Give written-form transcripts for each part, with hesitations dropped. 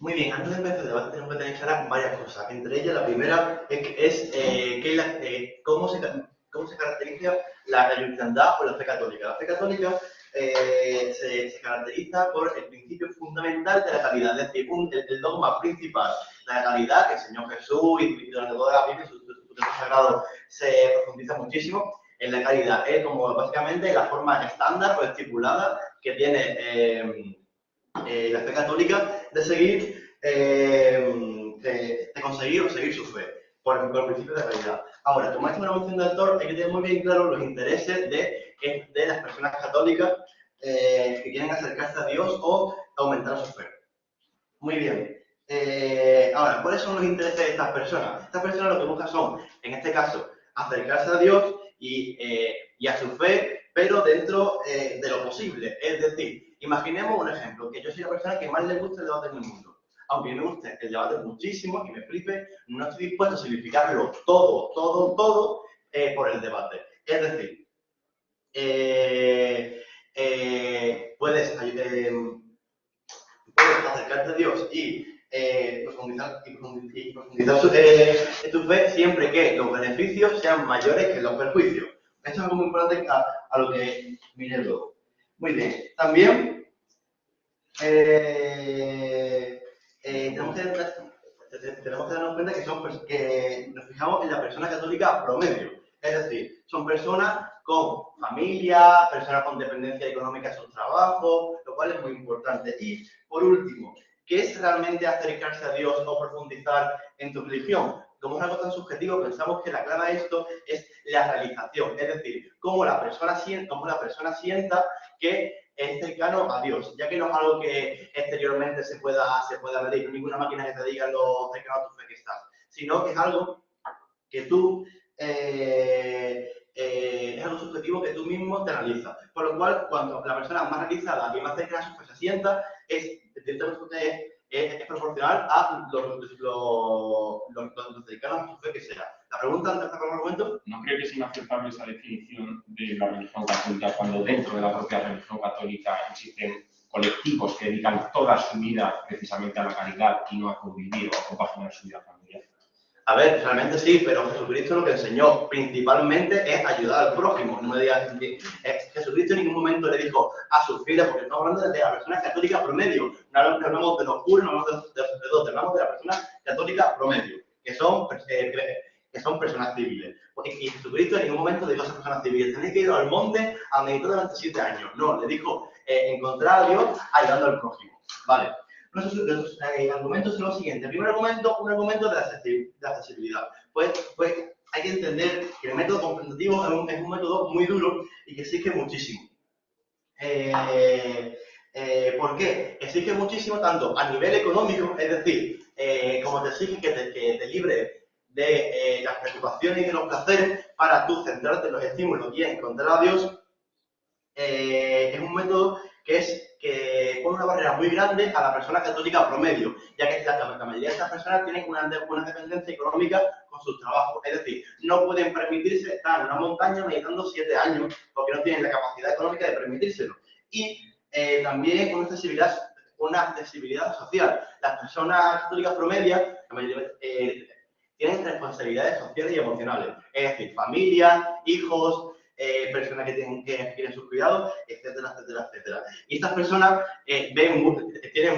Muy bien, antes de empezar el debate tenemos que tener claras varias cosas. Entre ellas, la primera cómo se caracteriza la cristiandad o la fe católica. La fe católica se caracteriza por el principio fundamental de la caridad, es decir, el dogma principal de la caridad que el Señor Jesús y durante toda la Biblia, su texto sagrado, se profundiza muchísimo en la caridad. Es como básicamente la forma estándar o estipulada que tiene la fe católica de seguir, de conseguir o seguir su fe, por el principio de realidad. Ahora, como es una moción de autor, hay que tener muy bien claro los intereses de las personas católicas que quieren acercarse a Dios o aumentar su fe. Muy bien. Ahora, ¿cuáles son los intereses de estas personas? Estas personas lo que buscan son, en este caso, acercarse a Dios y a su fe, pero dentro de lo posible. Es decir, imaginemos un ejemplo, que yo soy la persona que más le gusta el debate en el mundo. Aunque me guste el debate muchísimo y me flipe, no estoy dispuesto a sacrificarlo todo por el debate. Es decir, puedes acercarte a Dios y profundizar en tu fe siempre que los beneficios sean mayores que los perjuicios. Esto es algo muy importante a lo que miré luego. Muy bien. También tenemos que darnos cuenta que nos fijamos en la persona católica promedio. Es decir, son personas con familia, personas con dependencia económica en sus trabajos, lo cual es muy importante. Y, por último, ¿qué es realmente acercarse a Dios o profundizar en tu religión? Como es algo tan subjetivo, pensamos que la clave de esto es la realización, es decir, cómo la persona sienta que es cercano a Dios, ya que no es algo que exteriormente se pueda medir, ninguna máquina que te diga lo cercano a tu fe que estás, sino que es algo que tú es algo subjetivo que tú mismo te analizas. Por lo cual, cuando la persona más realizada y más cercana a su fe se sienta, es proporcional a los cercanos a su fe que sea. La pregunta, antes de acabar el argumento. ¿No creo que es inaceptable esa definición de la religión católica cuando dentro de la propia religión católica existen colectivos que dedican toda su vida precisamente a la caridad y no a convivir o a compaginar su vida familiar? A ver, realmente sí, pero Jesucristo lo que enseñó principalmente es ayudar al prójimo. No me digas que Jesucristo en ningún momento le dijo a sus fieles, porque estamos hablando de la persona católica promedio. No hablamos de los puros, no hablamos de los hablamos de la persona católica promedio, que son personas civiles. Y Jesucristo en ningún momento le dijo a esas personas civiles, tenéis que ir al monte a meditar durante 7 años. No, le dijo encontrar a Dios ayudando al prójimo. Vale. Los argumentos son los siguientes. El primer argumento, un argumento de la accesibilidad. Pues hay que entender que el método comprensivo es un método muy duro y que exige muchísimo. ¿Por qué? Exige muchísimo tanto a nivel económico, es decir, como te exige que te libre de las preocupaciones y de los placeres para tú centrarte en los estímulos y encontrar a Dios. Es un método que pone una barrera muy grande a la persona católica promedio, ya que la mayoría de estas personas tienen una dependencia económica con sus trabajos. Es decir, no pueden permitirse estar en una montaña meditando 7 años porque no tienen la capacidad económica de permitírselo. Y también una accesibilidad social. Las personas católicas promedias, la mayoría, tienen responsabilidades sociales y emocionales. Es decir, familia, hijos, personas que quieren sus cuidados, etcétera, etcétera, etcétera. Y estas personas tienen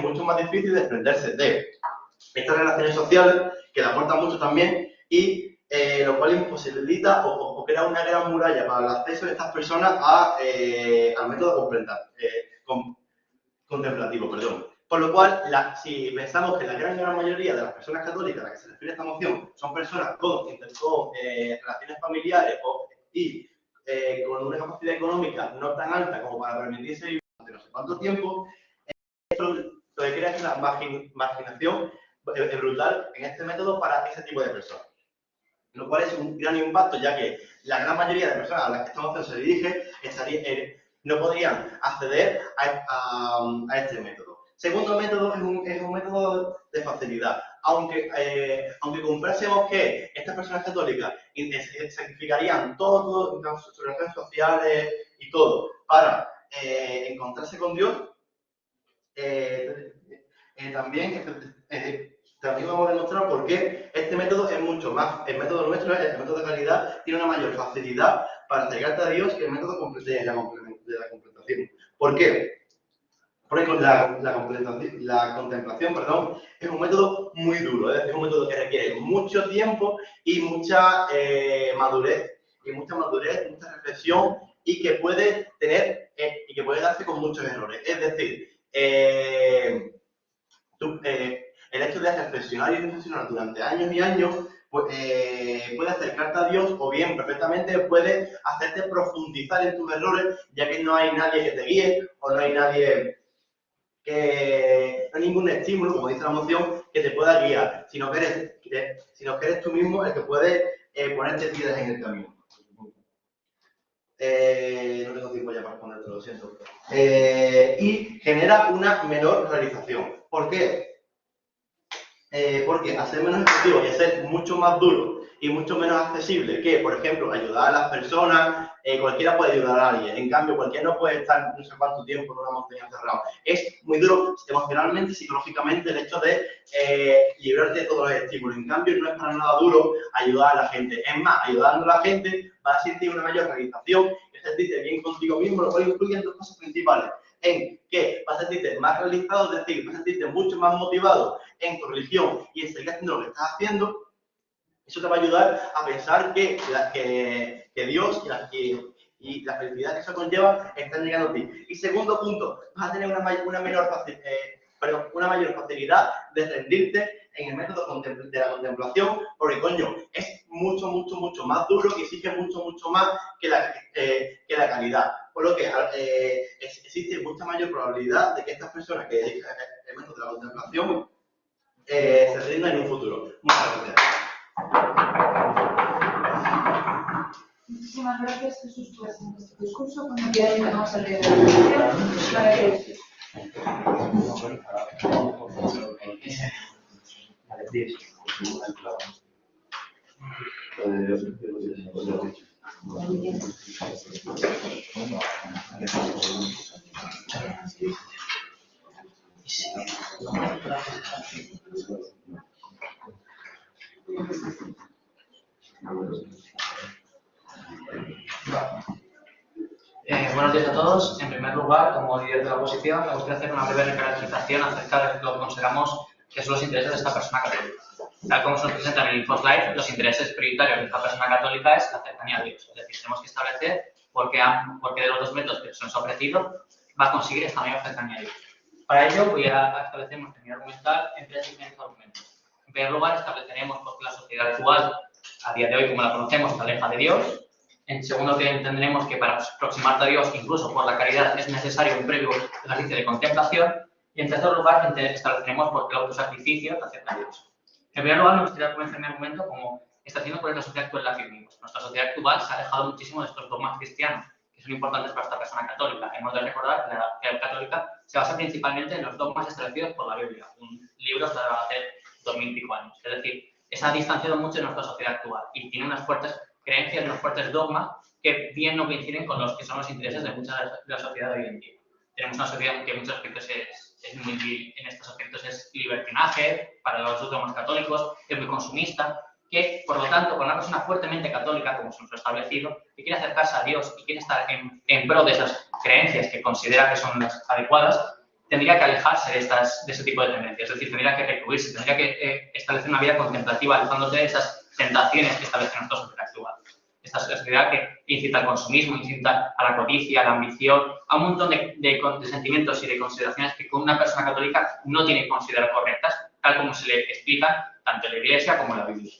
mucho más difícil desprenderse de estas relaciones sociales, que le aportan mucho también, y lo cual imposibilita o crea una gran muralla para el acceso de estas personas al método contemplativo. Perdón. Por lo cual, si pensamos que la gran mayoría de las personas católicas a las que se refiere esta moción son personas con relaciones familiares y con una capacidad económica no tan alta como para permitirse vivir durante no sé cuánto tiempo, esto lo que crea es una marginación brutal en este método para ese tipo de personas. Lo cual es un gran impacto, ya que la gran mayoría de personas a las que esta moción se dirige no podrían acceder a este método. Segundo método es un método de facilidad. Aunque comprásemos que estas personas católicas sacrificarían todo sus relaciones sociales y todo para encontrarse con Dios, también también vamos a demostrar por qué este método es mucho más, el método nuestro, el método de caridad, tiene una mayor facilidad para acercarte a Dios que el método de la completación. ¿Por qué? Porque la contemplación, perdón, es un método muy duro, es decir, un método que requiere mucho tiempo y mucha madurez, mucha reflexión y que puede tener y que puede darse con muchos errores. Es decir, el hecho de reflexionar y reflexionar durante años y años pues, puede acercarte a Dios o bien perfectamente puede hacerte profundizar en tus errores, ya que no hay nadie que te guíe o no hay nadie que no hay ningún estímulo, como dice la moción, que te pueda guiar, sino que eres tú mismo el que puede ponerte piedras en el camino. No tengo tiempo ya para responderte, lo siento. Y genera una menor realización. ¿Por qué? Porque hacer menos efectivo y hacer mucho más duro y mucho menos accesible que, por ejemplo, ayudar a las personas, cualquiera puede ayudar a alguien. En cambio, cualquiera no puede estar no sé cuánto tiempo en una montaña encerrado. Es muy duro emocionalmente, psicológicamente, el hecho de librarte de todos los estímulos. En cambio, no es para nada duro ayudar a la gente. Es más, ayudando a la gente vas a sentir una mayor realización y sentirte bien contigo mismo, lo cual incluye dos cosas principales. En que vas a sentirte más realizado, es decir, vas a sentirte mucho más motivado en tu religión y en seguir haciendo lo que estás haciendo. Eso te va a ayudar a pensar que Dios y la felicidad que eso conlleva están llegando a ti. Y segundo punto, vas a tener una mayor facilidad de rendirte en el método de la contemplación, porque coño, es mucho más duro y exige mucho más que la calidad. Por lo que existe mucha mayor probabilidad de que estas personas que dedican el método de la contemplación se rindan en un futuro. Muchas gracias. Muchísimas gracias, Jesús, por este discurso. Cuando quieras, vamos a leer la Buenos días a todos. En primer lugar, como líder de la oposición, me gustaría hacer una breve recapitulación acerca de lo que consideramos que son los intereses de esta persona católica. Tal como se nos presenta en el InfoSlide, los intereses prioritarios de esta persona católica es la cercanía a Dios. Es decir, tenemos que establecer por qué de los dos métodos que se nos ha ofrecido va a conseguir esta mayor cercanía a Dios. Para ello, voy a establecer nuestra línea argumental en tres diferentes argumentos. En primer lugar, estableceremos por qué la sociedad actual, a día de hoy, como la conocemos, está aleja de Dios. En segundo, que entenderemos que para aproximarte a Dios, incluso por la caridad, es necesario un previo ejercicio de contemplación. Y en tercer lugar, estableceremos por qué el autosacrificio te acerca a Dios. En primer lugar, me gustaría comenzar mi argumento como está haciendo por la sociedad actual en la que vivimos. Nuestra sociedad actual se ha alejado muchísimo de estos dogmas cristianos, que son importantes para esta persona católica. Hemos de recordar que la fe católica se basa principalmente en los dogmas establecidos por la Biblia, un libro que hace 2000 y pico años. Es decir, se ha distanciado mucho de nuestra sociedad actual y tiene unas fuertes creencias, unos fuertes dogmas que bien no coinciden con los que son los intereses de mucha de la sociedad de hoy en día. Tenemos una sociedad que en muchos aspectos en estos aspectos es libertinaje para los dogmas católicos, es muy consumista, que por lo tanto, con una persona fuertemente católica, como se nos ha establecido, que quiere acercarse a Dios y quiere estar en pro de esas creencias que considera que son las adecuadas, tendría que alejarse de ese tipo de tendencias, es decir, tendría que recluirse, tendría que establecer una vida contemplativa, alejándote de esas tentaciones que establece nuestra sociedad actual. Esta sociedad que incita al consumismo, incita a la codicia, a la ambición, a un montón de sentimientos y de consideraciones que una persona católica no tiene que considerar correctas, tal como se le explican tanto en la Iglesia como en la Biblia.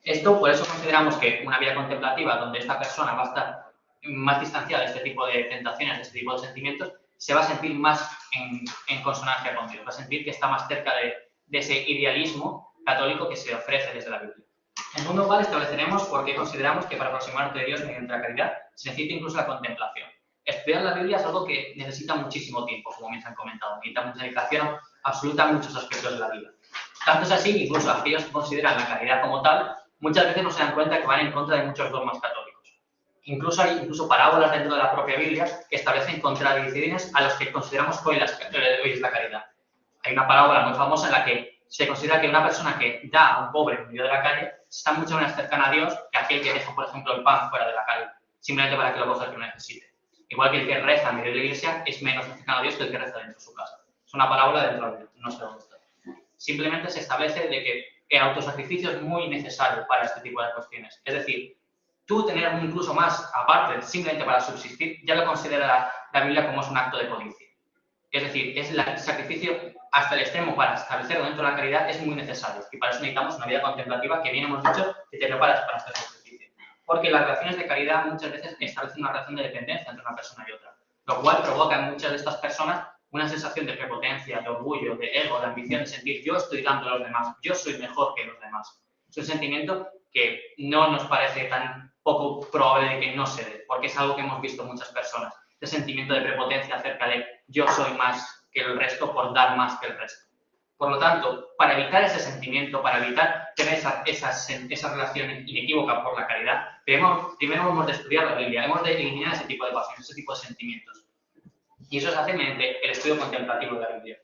Esto, por eso consideramos que una vida contemplativa donde esta persona va a estar más distanciada de este tipo de tentaciones, de este tipo de sentimientos, se va a sentir más en consonancia con Dios, va a sentir que está más cerca de ese idealismo católico que se ofrece desde la Biblia. En segundo lugar, estableceremos por qué consideramos que para aproximarte a Dios mediante la caridad se necesita incluso la contemplación. Estudiar la Biblia es algo que necesita muchísimo tiempo, como bien se han comentado, necesita mucha dedicación absoluta en muchos aspectos de la vida. Tanto es así que incluso aquellos que consideran la caridad como tal, muchas veces no se dan cuenta que van en contra de muchos dogmas católicos. Incluso hay parábolas dentro de la propia Biblia que establecen contradicciones a los que consideramos que hoy es la caridad. Hay una parábola muy famosa en la que se considera que una persona que da a un pobre en medio de la calle está mucho más cercana a Dios que aquel que deja, por ejemplo, el pan fuera de la calle, simplemente para que lo coja el que lo necesite. Igual que el que reza en medio de la iglesia es menos cercano a Dios que el que reza dentro de su casa. Es una parábola dentro de la Biblia, no sé dónde está. Simplemente se establece de que el autosacrificio es muy necesario para este tipo de cuestiones. Es decir, tú tener incluso más aparte, simplemente para subsistir, ya lo considera la Biblia como es un acto de codicia. Es decir, es el sacrificio hasta el extremo para establecerlo dentro de la caridad es muy necesario. Y para eso necesitamos una vida contemplativa que bien hemos dicho que te preparas para este sacrificio. Porque las relaciones de caridad muchas veces establecen una relación de dependencia entre una persona y otra, lo cual provoca en muchas de estas personas una sensación de prepotencia, de orgullo, de ego, de ambición, de sentir yo estoy dando a los demás, yo soy mejor que los demás. Es un sentimiento que no nos parece tan poco probable de que no se dé, porque es algo que hemos visto en muchas personas. Este sentimiento de prepotencia acerca de yo soy más que el resto por dar más que el resto. Por lo tanto, para evitar ese sentimiento, para evitar tener esa relación inequívoca por la caridad, primero hemos de estudiar la Biblia, hemos de eliminar ese tipo de pasiones, ese tipo de sentimientos. Y eso se hace mediante el estudio contemplativo de la Biblia.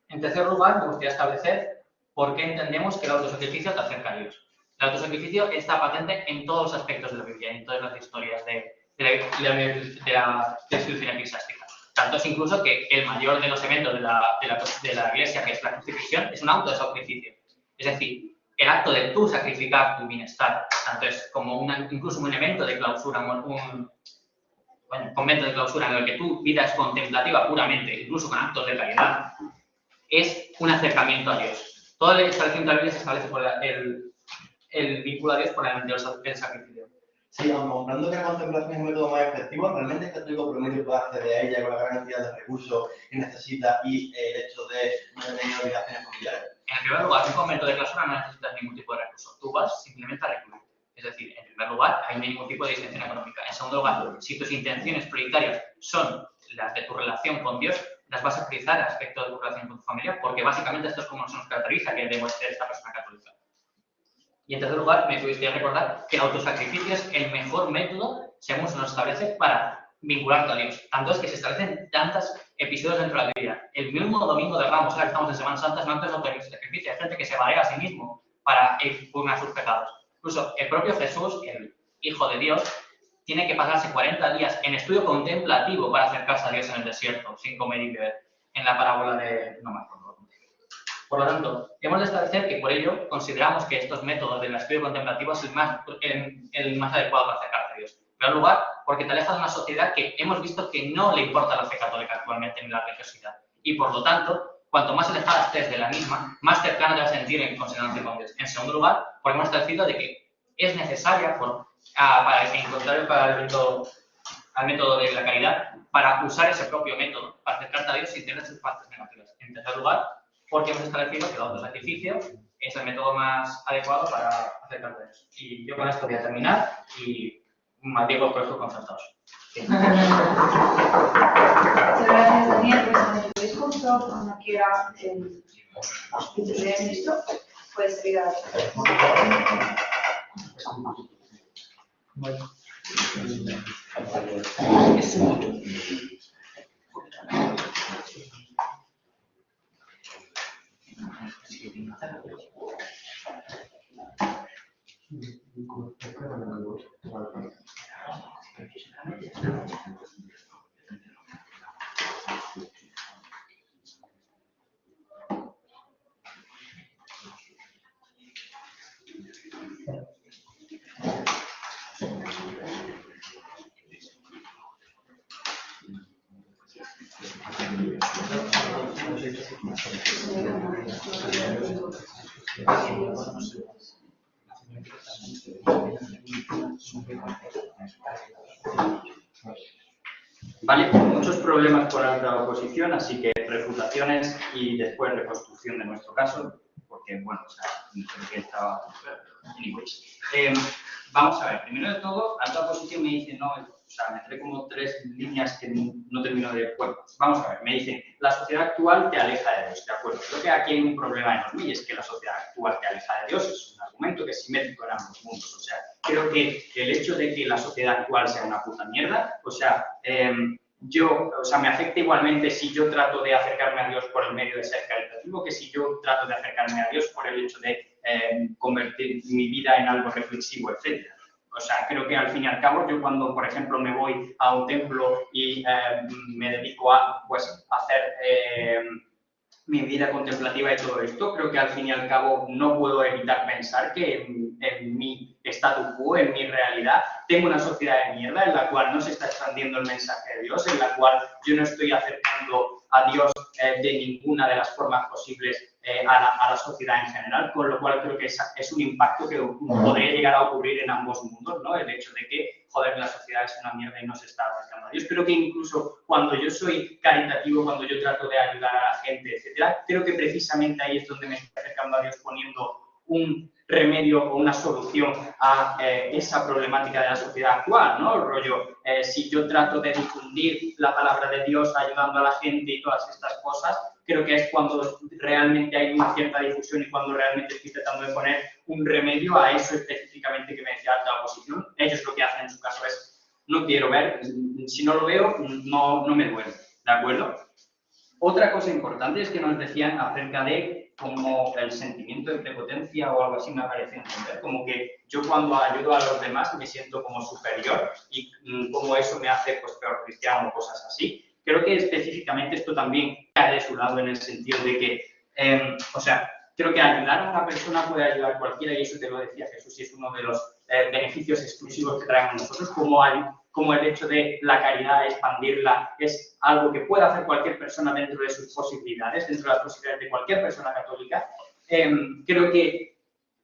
En tercer lugar, me gustaría establecer por qué entendemos que el autosacrificio te acerca a Dios. El autosacrificio está patente en todos los aspectos de la Biblia, en todas las historias de la institución eclesiástica. Tanto es incluso que el mayor de los eventos de la Iglesia, que es la crucifixión, es un auto de sacrificio. Es decir, el acto de tú sacrificar tu bienestar, tanto es como incluso un evento de clausura, un convento de clausura en el que tu vida es contemplativa puramente, incluso con actos de caridad, es un acercamiento a Dios. Toda la establecimiento de la Biblia se establece por el vínculo a Dios por el sacrificio. Sí, aunque comprando que la contemplación es un método más efectivo, realmente es que el católico promedio puede acceder a ella con la gran cantidad de recursos que necesita y el hecho de no tener obligaciones familiares. En primer lugar, un convento de clausura no necesitas ningún tipo de recurso. Tú vas simplemente a recluir. Es decir, en primer lugar, hay ningún tipo de distinción económica. En segundo lugar, si tus intenciones prioritarias son las de tu relación con Dios, las vas a priorizar respecto de tu relación con tu familia, porque básicamente esto es como se nos caracteriza que debemos ser esta persona católica. Y en tercer lugar, me gustaría recordar que el autosacrificio es el mejor método, según se nos establece, para vincularte a Dios. Tanto es que se establecen tantos episodios dentro de la Biblia. El mismo domingo de Ramos, ahora que estamos en Semana Santa, es un acto de autosacrificio. Hay gente que se valera a sí mismo para expiar sus pecados. Incluso el propio Jesús, el Hijo de Dios, tiene que pasarse 40 días en estudio contemplativo para acercarse a Dios en el desierto, sin comer y beber, en la parábola de... no me acuerdo. Por lo tanto, hemos de establecer que por ello consideramos que estos métodos del estudio contemplativo es el más adecuado para acercarse a Dios. En primer lugar, porque te aleja de una sociedad que hemos visto que no le importa la fe católica actualmente ni la religiosidad. Y por lo tanto, cuanto más alejada estés de la misma, más cercana te vas a sentir en consonancia con Dios. En segundo lugar, porque hemos establecido de que es necesaria para encontrar al método de la caridad, para usar ese propio método, para acercarte a Dios sin tener sus partes negativas. En tercer lugar, porque hemos establecido que el autosacrificio es el método más adecuado para acercarte a Dios. Y yo con esto voy a terminar y maldigo los colegios concertados. Sí. Muchas gracias, Daniel, por este discurso. Cuando quiera el primer ministro, puede seguir a la Bueno. Vale, muchos problemas por alta oposición, así que refutaciones y después reconstrucción de nuestro caso, porque, bueno, o sea, creo que estaba... Anyways. Vamos a ver, primero de todo, alta oposición me dice, no, o sea, me trae como 3 líneas que no termino de... Bueno, vamos a ver, me dicen, la sociedad actual te aleja de Dios, ¿de acuerdo? Creo que aquí hay un problema enorme y es que la sociedad actual te aleja de Dios, es un argumento que es simétrico en ambos mundos, o sea, creo que el hecho de que la sociedad actual sea una puta mierda, o sea, me afecta igualmente si yo trato de acercarme a Dios por el medio de ser caritativo que si yo trato de acercarme a Dios por el hecho de convertir mi vida en algo reflexivo, etc. O sea, creo que al fin y al cabo, yo cuando, por ejemplo, me voy a un templo y me dedico a, pues, hacer mi vida contemplativa y todo esto, creo que al fin y al cabo no puedo evitar pensar que en mi statu quo, en mi realidad, tengo una sociedad de mierda en la cual no se está expandiendo el mensaje de Dios, en la cual yo no estoy acercando a Dios de ninguna de las formas posibles a la sociedad en general, con lo cual creo que es un impacto que podría llegar a ocurrir en ambos mundos, ¿no? El hecho de que, joder, la sociedad es una mierda y no se está acercando a Dios. Creo que incluso cuando yo soy caritativo, cuando yo trato de ayudar a la gente, etcétera, creo que precisamente ahí es donde me estoy acercando a Dios poniendo un remedio o una solución a esa problemática de la sociedad actual, ¿no? El rollo, si yo trato de difundir la palabra de Dios ayudando a la gente y todas estas cosas, creo que es cuando realmente hay una cierta difusión y cuando realmente estoy tratando de poner un remedio a eso específicamente que me decía la oposición. Ellos lo que hacen en su caso es, no quiero ver, si no lo veo, no me duele, ¿de acuerdo? Otra cosa importante es que nos decían acerca de como el sentimiento de prepotencia o algo así me parece entender, como que yo cuando ayudo a los demás me siento como superior y como eso me hace pues peor cristiano o cosas así. Creo que específicamente esto también cae de su lado en el sentido de que, o sea, creo que ayudar a una persona puede ayudar a cualquiera y eso te lo decía Jesús y es uno de los beneficios exclusivos que traemos nosotros, como el hecho de la caridad, expandirla, es algo que puede hacer cualquier persona dentro de sus posibilidades, dentro de las posibilidades de cualquier persona católica. Creo que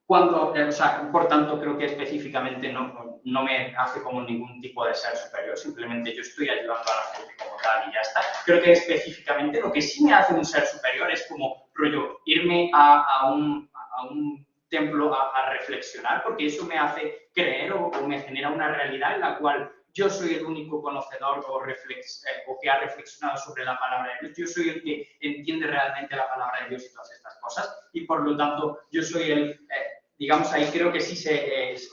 cuando, o sea, por tanto, creo que específicamente no me hace como ningún tipo de ser superior, simplemente yo estoy ayudando a la gente como tal y ya está. Creo que específicamente lo que sí me hace un ser superior es como, rollo, irme a un templo a reflexionar, porque eso me hace creer o me genera una realidad en la cual yo soy el único conocedor o que ha reflexionado sobre la palabra de Dios, yo soy el que entiende realmente la palabra de Dios y todas estas cosas, y por lo tanto yo soy el, digamos, ahí creo que sí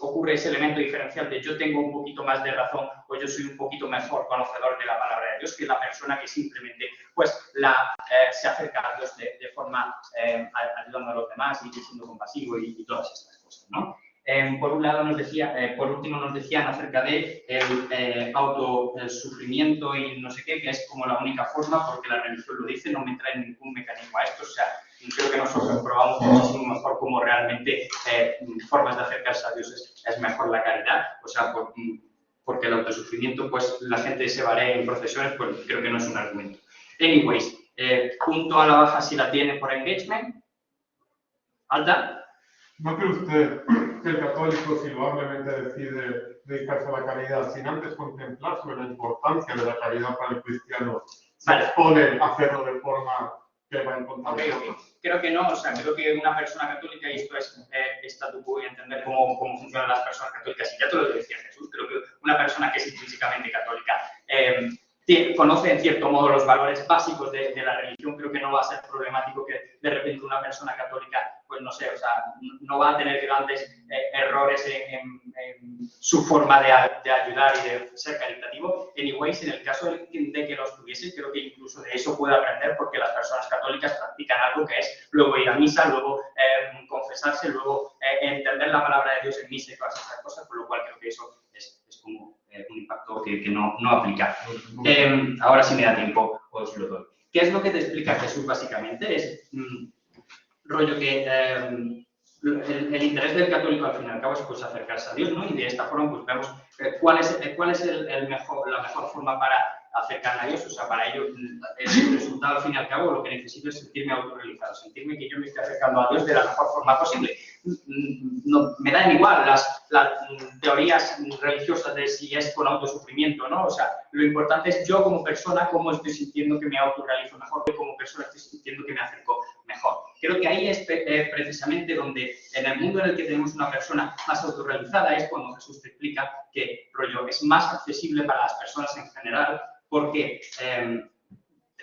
ocurre ese elemento diferencial de yo tengo un poquito más de razón o yo soy un poquito mejor conocedor de la palabra de Dios que la persona que simplemente pues se acerca a Dios de forma ayudando a los demás y siendo compasivo y todas estas cosas, ¿no? Por un lado por último nos decían acerca de el autosufrimiento y no sé qué, que es como la única forma, porque la religión lo dice, no me trae ningún mecanismo a esto, o sea, creo que nosotros probamos muchísimo mejor cómo realmente formas de acercarse a Dios es mejor la caridad, o sea, porque el autosufrimiento, pues la gente se varía en procesiones, pues creo que no es un argumento. Anyways, punto a la baja si la tiene por engagement, alta. ¿No cree usted que el católico, si loablemente decide dedicarse a la caridad, sin antes contemplar sobre la importancia de la caridad para el cristiano, se expone a hacerlo de forma que va en contra de okay. Creo que no, o sea, creo que una persona católica, y esto es statu quo y entender cómo funcionan las personas católicas, y ya te lo decía Jesús, creo que una persona que es intrínsecamente católica conoce en cierto modo los valores básicos de la religión, creo que no va a ser problemático que de repente una persona católica, pues no sé, o sea, no va a tener grandes errores en su forma de ayudar y de ser caritativo. Anyways, en el caso de que los tuviese, creo que incluso de eso puede aprender porque las personas católicas practican algo que es luego ir a misa, luego confesarse, luego entender la palabra de Dios en misa y todas estas cosas, por lo cual creo que eso es como un impacto que no aplica. Ahora sí me da tiempo, os lo doy. ¿Qué es lo que te explica Jesús básicamente? Es rollo que el interés del católico al fin y al cabo es pues acercarse a Dios, ¿no? Y de esta forma pues vemos cuál es la mejor forma para acercarme a Dios, o sea, para ello el resultado al fin y al cabo lo que necesito es sentirme autorrealizado, sentirme que yo me estoy acercando a Dios de la mejor forma posible. No, me dan igual las teorías religiosas de si es con autosufrimiento, ¿no? O sea, lo importante es yo como persona, cómo estoy sintiendo que me autorrealizo mejor, yo como persona estoy sintiendo que me acerco mejor. Creo que ahí es precisamente donde, en el mundo en el que tenemos una persona más autorrealizada, es cuando Jesús te explica que, rollo, es más accesible para las personas en general, porque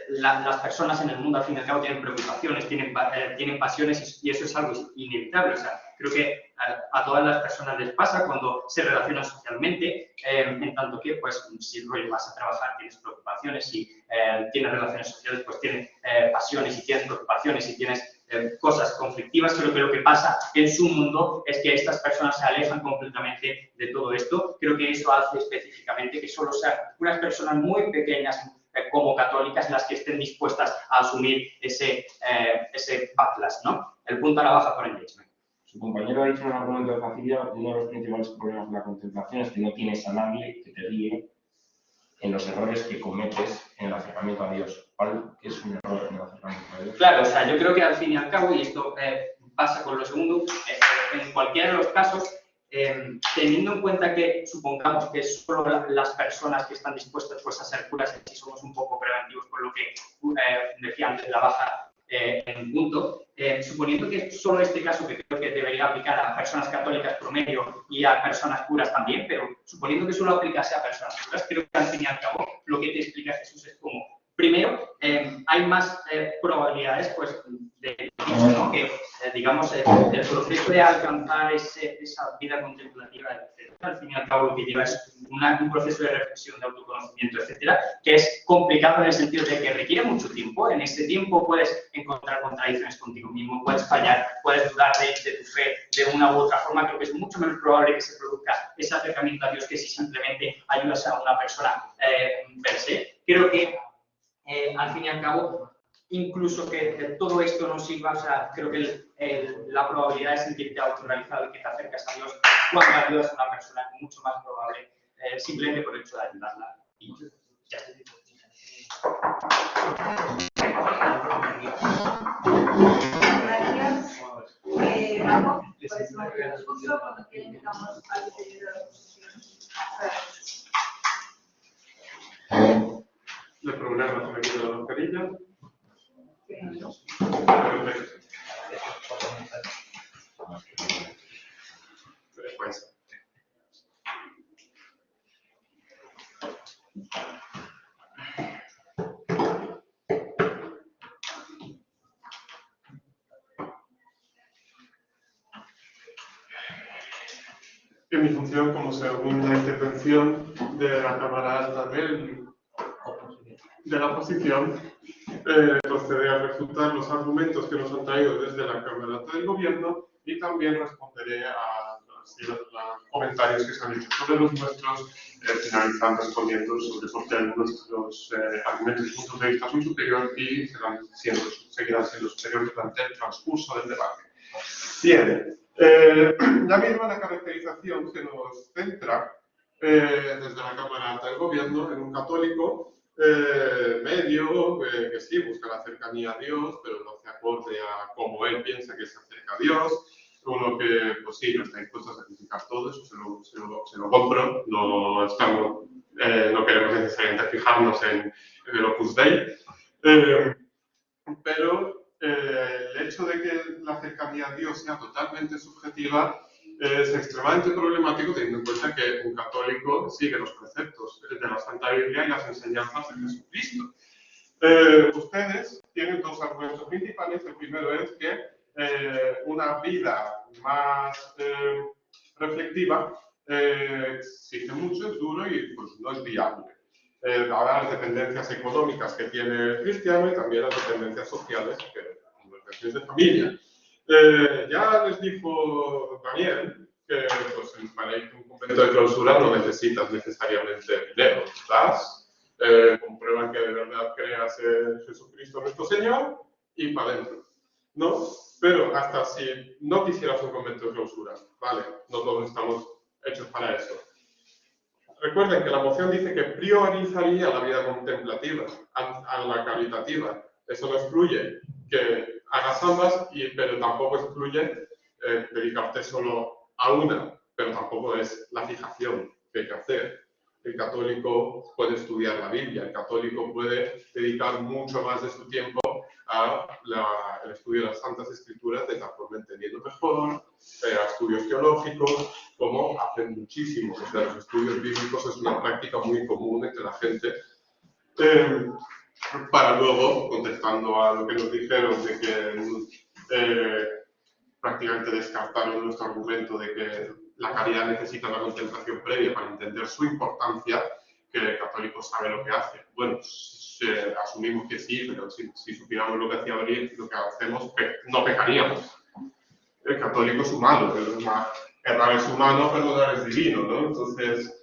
las personas en el mundo al fin y al cabo tienen preocupaciones, tienen pasiones y eso es algo inevitable. O sea, Creo que a todas las personas les pasa cuando se relacionan socialmente, en tanto que, pues, si vas a trabajar tienes preocupaciones, si tienes relaciones sociales, pues tienes pasiones y tienes preocupaciones y tienes cosas conflictivas. Creo que lo que pasa en su mundo es que estas personas se alejan completamente de todo esto. Creo que eso hace específicamente que solo sean unas personas muy pequeñas como católicas las que estén dispuestas a asumir ese backlash, ¿no? El punto a la baja por engagement. Su compañero ha dicho en un argumento de facilidad, uno de los principales problemas de la contemplación es que no tienes a nadie que te guíe en los errores que cometes en el acercamiento a Dios. ¿Cuál es un error en el acercamiento a Dios? Claro, o sea, yo creo que al fin y al cabo, y esto pasa con lo segundo, en cualquiera de los casos, teniendo en cuenta que supongamos que solo las personas que están dispuestas pues, a ser curas, si somos un poco preventivos con lo que decía antes la baja en punto, suponiendo que solo este caso, que creo que debería aplicar a personas católicas promedio y a personas curas también, pero suponiendo que solo aplicase a personas curas, creo que al fin y al cabo lo que te explica Jesús es como, primero, hay más probabilidades pues, ¿no? Que, digamos, el proceso de alcanzar esa vida contemplativa, etcétera, al fin y al cabo lo que lleva es un proceso de reflexión, de autoconocimiento, etcétera, que es complicado en el sentido de que requiere mucho tiempo. En ese tiempo puedes encontrar contradicciones contigo mismo, puedes fallar, puedes dudar de tu fe de una u otra forma. Creo que es mucho menos probable que se produzca ese acercamiento a Dios que si simplemente ayudas a una persona per se. Creo que al fin y al cabo, incluso que todo esto no sirva, o sea, creo que la probabilidad de sentirte autorrealizado y que te acercas a Dios cuando ayudas a una persona es mucho más probable, simplemente por el hecho de ayudarla. Y ya está. Gracias. Vamos, pues no hay discurso cuando invitamos al interior de la exposición. El problema se me quita la mascarilla. Perfecto. En mi función como segunda intervención de la Cámara Alta de la oposición, procederé a refutar los argumentos que nos han traído desde la Cámara Alta del Gobierno y también responderé a los comentarios que se han hecho sobre los nuestros, finalizando respondiendo sobre por qué algunos de los argumentos y puntos de vista son superiores y seguirán siendo superiores durante el transcurso del debate. Bien, ya misma la caracterización se nos centra desde la Cámara Alta del Gobierno en un católico medio que sí busca la cercanía a Dios, pero no se acorde a cómo él piensa que se acerca a Dios. Uno que, pues sí, no está dispuesto a sacrificar todo, eso se lo compro. No queremos necesariamente fijarnos en el Opus Dei, pero el hecho de que la cercanía a Dios sea totalmente subjetiva es extremadamente problemático, teniendo en cuenta que un católico sigue los preceptos de la Santa Biblia y las enseñanzas de Jesucristo. Ustedes tienen dos argumentos principales. El primero es que una vida más reflexiva exige mucho, es duro y pues, no es viable. Ahora las dependencias económicas que tiene el cristiano y también las dependencias sociales, que las relaciones de familia. Ya les dijo Daniel que pues, para ir a un convento de clausura no necesitas necesariamente dinero. Comprueban que de verdad creas en Jesucristo nuestro Señor y para adentro, ¿no? Pero hasta si no quisieras un convento de clausura, vale, no todos estamos hechos para eso. Recuerden que la moción dice que priorizaría la vida contemplativa a la caritativa. Eso no excluye que hagas ambas, pero tampoco excluye dedicarte solo a una, pero tampoco es la fijación que hay que hacer. El católico puede estudiar la Biblia, el católico puede dedicar mucho más de su tiempo al estudio de las Santas Escrituras, de la forma entendiendo mejor, a estudios teológicos, como hacen muchísimos. O sea, los estudios bíblicos es una práctica muy común entre la gente. Para luego, contestando a lo que nos dijeron de que prácticamente descartaron nuestro argumento de que la caridad necesita una contemplación previa para entender su importancia, que el católico sabe lo que hace. Bueno, asumimos que sí, pero si supiéramos lo que hacía Abril, lo que hacemos, no pecaríamos. El católico es humano, errar es humano, perdonar es divino, ¿no? Entonces,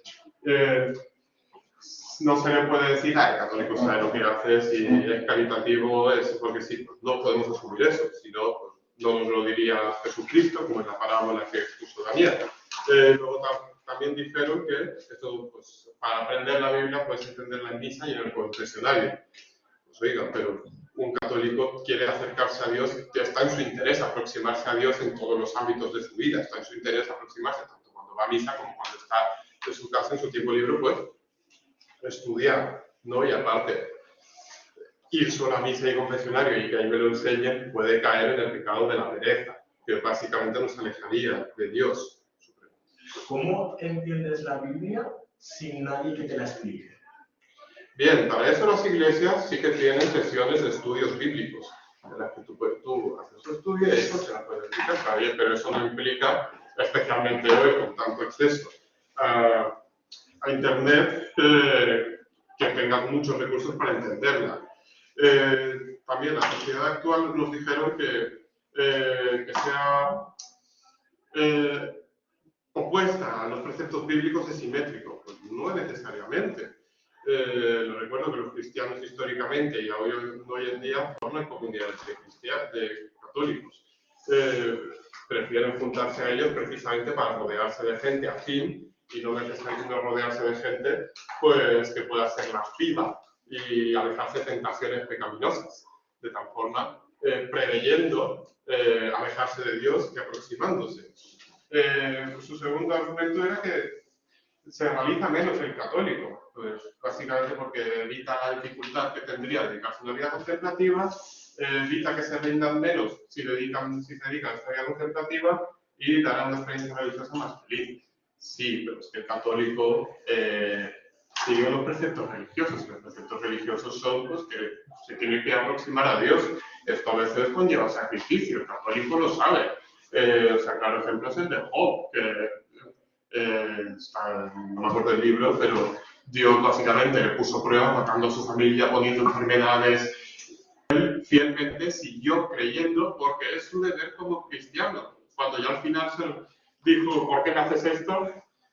no se le puede decir, el católico sabe lo que hace, si es caritativo, es porque sí, pues no podemos asumir eso, si no, pues no nos lo diría Jesucristo, como en la parábola que expuso Daniel. Luego también dijeron que esto, pues, para aprender la Biblia puedes entenderla en misa y en el confesionario. Pues oiga, pero un católico quiere acercarse a Dios, está en su interés aproximarse a Dios en todos los ámbitos de su vida, está en su interés aproximarse tanto cuando va a misa como cuando está en su casa, en su tiempo libre, pues estudiar, ¿no? Y aparte, ir solo a misa y confesionario y que ahí me lo enseñen puede caer en el pecado de la pereza, que básicamente nos alejaría de Dios. ¿Cómo entiendes la Biblia sin nadie que te la explique? Bien, para eso las iglesias sí que tienen sesiones de estudios bíblicos, en las que tú haces tu estudio y eso se la puedes explicar, pero eso no implica, especialmente hoy con tanto acceso a Internet, que tengas muchos recursos para entenderla. También la sociedad actual nos dijeron que sea opuesta a los preceptos bíblicos es simétrico. Pues no necesariamente. Lo recuerdo que los cristianos históricamente y hoy en día forman comunidades de católicos. Prefieren juntarse a ellos precisamente para rodearse de gente afín y no necesariamente rodearse de gente pues, que pueda ser lasciva y alejarse de tentaciones pecaminosas. De tal forma, preveyendo alejarse de Dios y aproximándose. Su segundo argumento era que se realiza menos el católico, pues básicamente porque evita la dificultad que tendría dedicarse a una vida contemplativa, evita que se rindan menos si se dedican a esta vida contemplativa y dará una experiencia religiosa más feliz. Sí, pero es que el católico sigue los preceptos religiosos, y los preceptos religiosos son pues, que se tiene que aproximar a Dios. Esto a veces conlleva sacrificio, el católico lo sabe. Claro ejemplo es el de Job, que no me acuerdo del libro, pero Dios básicamente le puso pruebas matando a su familia, poniendo enfermedades. Él fielmente siguió creyendo porque es su deber como cristiano. Cuando ya al final se dijo, ¿por qué me haces esto?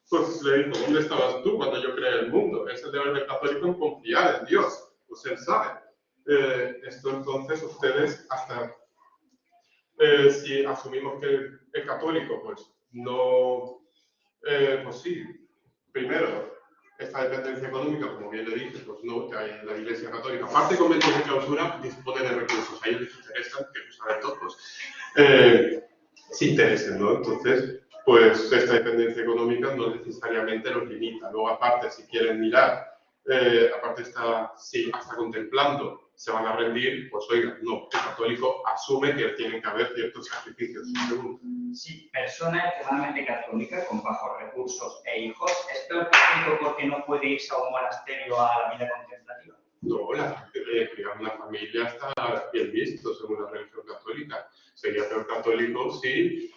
Pues le dijo, ¿dónde estabas tú cuando yo creé el mundo? Es el deber del católico en confiar en Dios, pues él sabe. Esto entonces ustedes hasta si asumimos que el católico pues no, pues sí, primero esta dependencia económica, como bien le dije, pues no, que hay en la Iglesia Católica, aparte conventos de clausura, dispone de recursos, a ellos les interesan, que lo saben todos, se interesen, ¿no? Entonces, pues esta dependencia económica no necesariamente los limita. Luego, aparte, si quieren mirar, aparte está, sí, hasta contemplando, se van a rendir, pues oiga, no, el católico asume que tienen que haber ciertos sacrificios. Si persona extremadamente católica, con bajos recursos e hijos, ¿es peor católico porque no puede irse a un monasterio a la vida contemplativa? No, criar una familia está bien visto según la religión católica. Sería peor católico si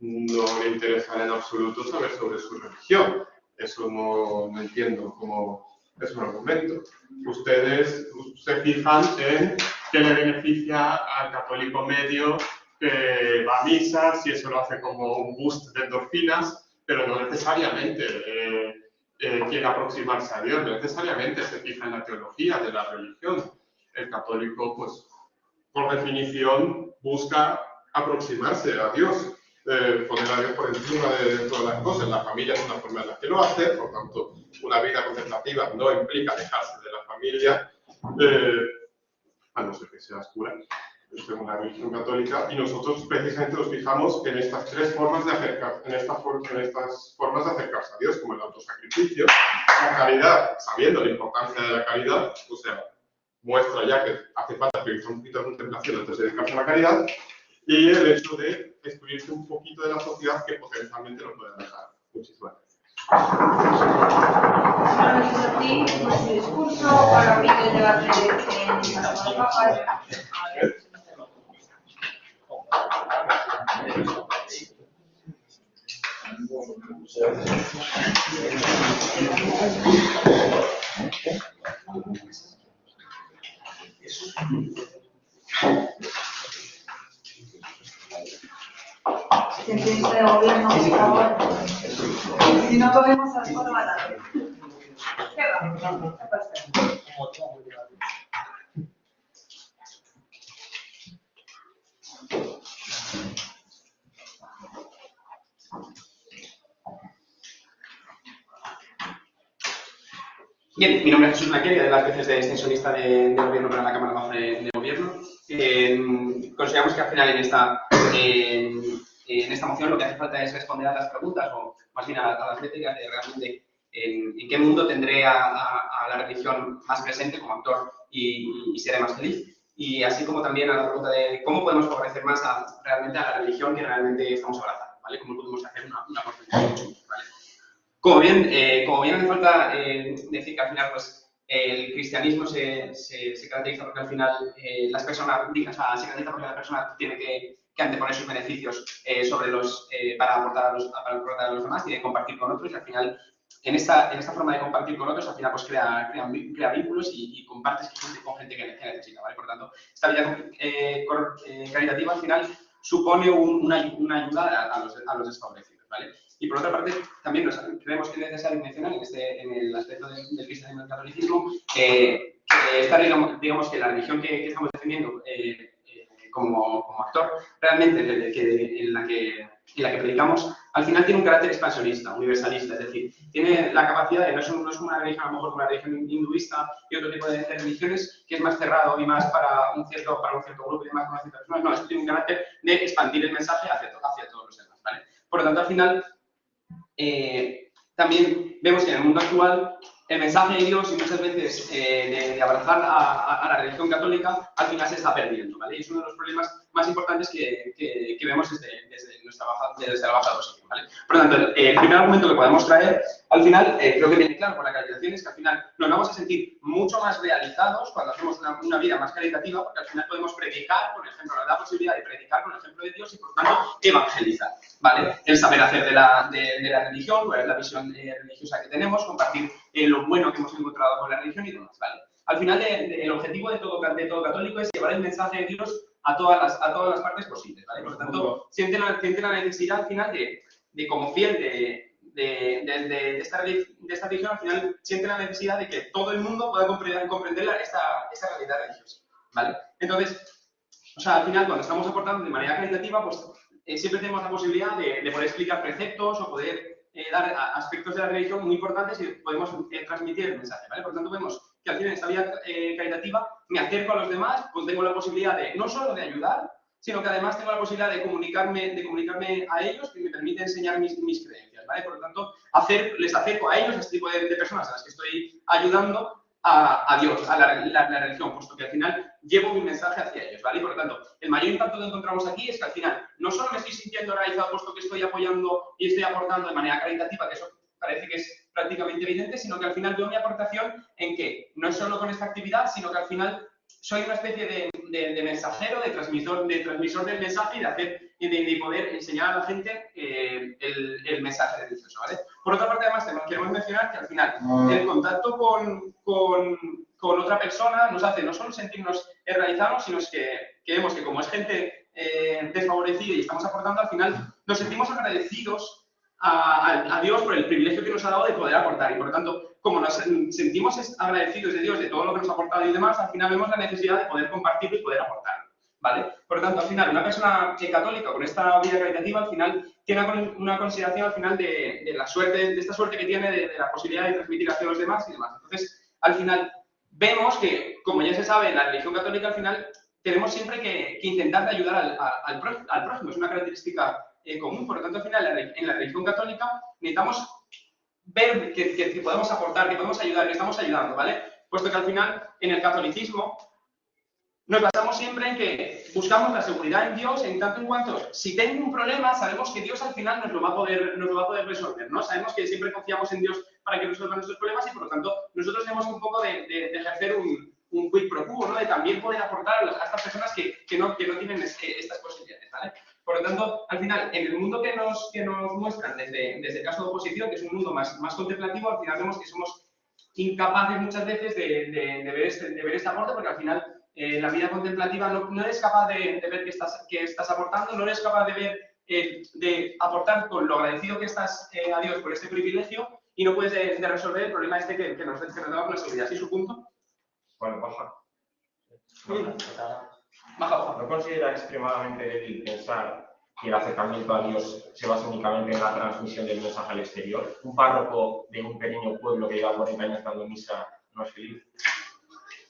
no le interesara en absoluto saber sobre su religión. Eso no entiendo cómo es un argumento. Ustedes se fijan en qué le beneficia al católico medio que va a misa, si eso lo hace como un boost de endorfinas, pero no necesariamente quiere aproximarse a Dios, no necesariamente se fija en la teología de la religión. El católico, pues, por definición, busca aproximarse a Dios, poner a Dios por encima de todas las cosas. La familia es una forma en la que lo hace, por tanto, una vida contemplativa no implica alejarse de la familia, a no ser que seas cura, según la religión católica, y nosotros precisamente nos fijamos en estas tres formas de acercarse, en estas formas de acercarse a Dios, como el autosacrificio, la caridad, sabiendo la importancia de la caridad, o sea, muestra ya que hace falta priorizar un poquito de contemplación antes de dedicarse a la caridad, y el hecho de excluirse un poquito de la sociedad que potencialmente lo puede dejar. Muchísimas gracias. Gracias a ti por ese discurso. Ahora abrir el debate en la Sentencia de gobierno, por favor. Si no comemos a las 4 de la tarde. ¿Qué va? ¿Qué pasa? Bien, mi nombre es Jesús Naqueria, de las veces de extensionista de gobierno para la Cámara Baja de Gobierno. Consideramos que al final en esta moción lo que hace falta es responder a las preguntas, o más bien a las métricas de realmente en qué mundo tendré a la religión más presente como actor y seré más feliz. Y así como también a la pregunta de cómo podemos favorecer más realmente a la religión que realmente estamos abrazando, ¿vale? Cómo podemos hacer una oportunidad mucho más, ¿vale? Como bien hace falta decir que al final pues, el cristianismo se caracteriza porque al final las personas, se caracteriza porque la persona tiene que anteponer sus beneficios para aportar a los demás, tiene que compartir con otros y al final en esta forma de compartir con otros al final pues crea vínculos y compartes con gente que necesita, ¿vale? Por tanto, esta vida caritativa al final supone una ayuda a los desfavorecidos, ¿vale? Y por otra parte, también creemos que es necesario mencionar en el aspecto del cristianismo y del catolicismo digamos que la religión que estamos defendiendo como actor, realmente en la que predicamos, al final tiene un carácter expansionista, universalista, es decir, tiene la capacidad de, no es como una religión, a lo mejor como una religión hinduista y otro tipo de religiones, que es más cerrado y más para un cierto grupo y demás, para ciertas personas. No, esto tiene un carácter de expandir el mensaje hacia todos los demás, ¿vale? Por lo tanto, al final, también vemos que en el mundo actual el mensaje de Dios y muchas veces de abrazar a la religión católica al final se está perdiendo, ¿vale? Y es uno de los problemas más importantes que vemos desde la baja posición, ¿vale? Por lo tanto, el primer argumento que podemos traer, al final, creo que viene claro por la caritación, es que al final nos vamos a sentir mucho más realizados cuando hacemos una vida más caritativa, porque al final podemos predicar, por ejemplo, nos da la posibilidad de predicar con el ejemplo de Dios y, por tanto, evangelizar, ¿vale? El saber hacer de la religión, cuál es la visión religiosa que tenemos, compartir lo bueno que hemos encontrado con la religión y demás, ¿vale? Al final, el objetivo de todo católico es llevar el mensaje de Dios a todas las partes posibles, ¿vale? Por lo tanto, siente la necesidad al final de como fiel de esta religión, al final siente la necesidad de que todo el mundo pueda comprender esta realidad religiosa, ¿vale? Entonces, o sea, al final, cuando estamos aportando de manera caritativa, pues siempre tenemos la posibilidad de poder explicar preceptos o poder dar aspectos de la religión muy importantes y podemos transmitir el mensaje, ¿vale? Por lo tanto, vemos que al final en esta vida caritativa me acerco a los demás, pues tengo la posibilidad no solo de ayudar, sino que además tengo la posibilidad de comunicarme a ellos, que me permite enseñar mis creencias, ¿vale? Por lo tanto, les acerco a ellos, a este tipo de personas a las que estoy ayudando, a Dios, a la religión, puesto que al final llevo mi mensaje hacia ellos, ¿vale? Y por lo tanto, el mayor impacto que encontramos aquí es que al final no solo me estoy sintiendo realizado puesto que estoy apoyando y estoy aportando de manera caritativa, que eso parece que es prácticamente evidente, sino que al final veo mi aportación en que no es solo con esta actividad, sino que al final soy una especie de mensajero, de transmisor del mensaje y de poder enseñar a la gente el mensaje religioso, ¿vale? Por otra parte, además, queremos mencionar que al final el contacto con otra persona nos hace no solo sentirnos realizados, sino que vemos que como es gente desfavorecida y estamos aportando, al final nos sentimos agradecidos a Dios por el privilegio que nos ha dado de poder aportar y por lo tanto, como nos sentimos agradecidos de Dios de todo lo que nos ha aportado y demás, al final vemos la necesidad de poder compartirlo y poder aportarlo, ¿vale? Por lo tanto, al final, una persona católica con esta vida caritativa, al final, tiene una consideración al final de la suerte, de esta suerte que tiene de la posibilidad de transmitir hacia los demás y demás. Entonces, al final, vemos que, como ya se sabe, en la religión católica, al final, tenemos siempre que intentar de ayudar al prójimo. Es una característica común. Por lo tanto, al final, en la religión católica necesitamos ver que podemos aportar, que podemos ayudar, que estamos ayudando, ¿vale? Puesto que al final, en el catolicismo, nos basamos siempre en que buscamos la seguridad en Dios en tanto en cuanto, si tengo un problema, sabemos que Dios al final nos lo va a poder resolver, ¿no? Sabemos que siempre confiamos en Dios para que resuelva nuestros problemas y, por lo tanto, nosotros tenemos un poco de ejercer un quid pro quo, ¿no? De también poder aportar a estas personas que no tienen estas posibilidades, ¿vale? Por lo tanto, al final, en el mundo que nos muestran desde el caso de oposición, que es un mundo más contemplativo, al final vemos que somos incapaces muchas veces de ver este aporte, porque al final la vida contemplativa no eres capaz de ver qué estás aportando, no eres capaz de ver, de aportar con lo agradecido que estás a Dios por este privilegio y no puedes de resolver el problema este que nos da con la seguridad. ¿Sí su punto? Bueno, baja. Baja. ¿No considera extremadamente débil pensar que el acercamiento a Dios se basa únicamente en la transmisión del mensaje al exterior? Un párroco de un pequeño pueblo que lleva 40 años dando misa no es feliz.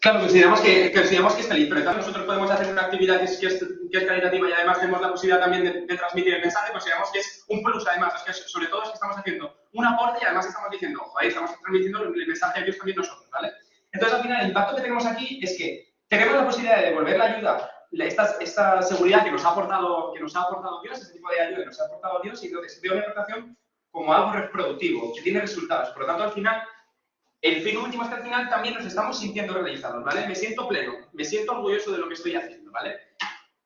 Claro, consideramos que es feliz, pero entonces nosotros podemos hacer una actividad que es caritativa y además tenemos la posibilidad también de transmitir el mensaje, consideramos que es un plus además, es que sobre todo es que estamos haciendo un aporte y además estamos diciendo, joder, estamos transmitiendo el mensaje a Dios también nosotros, ¿vale? Entonces al final el impacto que tenemos aquí es que tenemos la posibilidad de devolver la ayuda, esta seguridad que nos ha aportado Dios, este tipo de ayuda que nos ha aportado Dios, y entonces veo la interpretación como algo reproductivo, que tiene resultados. Por lo tanto, al final, el fin último es que al final también nos estamos sintiendo realizados, ¿vale? Me siento pleno, me siento orgulloso de lo que estoy haciendo, ¿vale?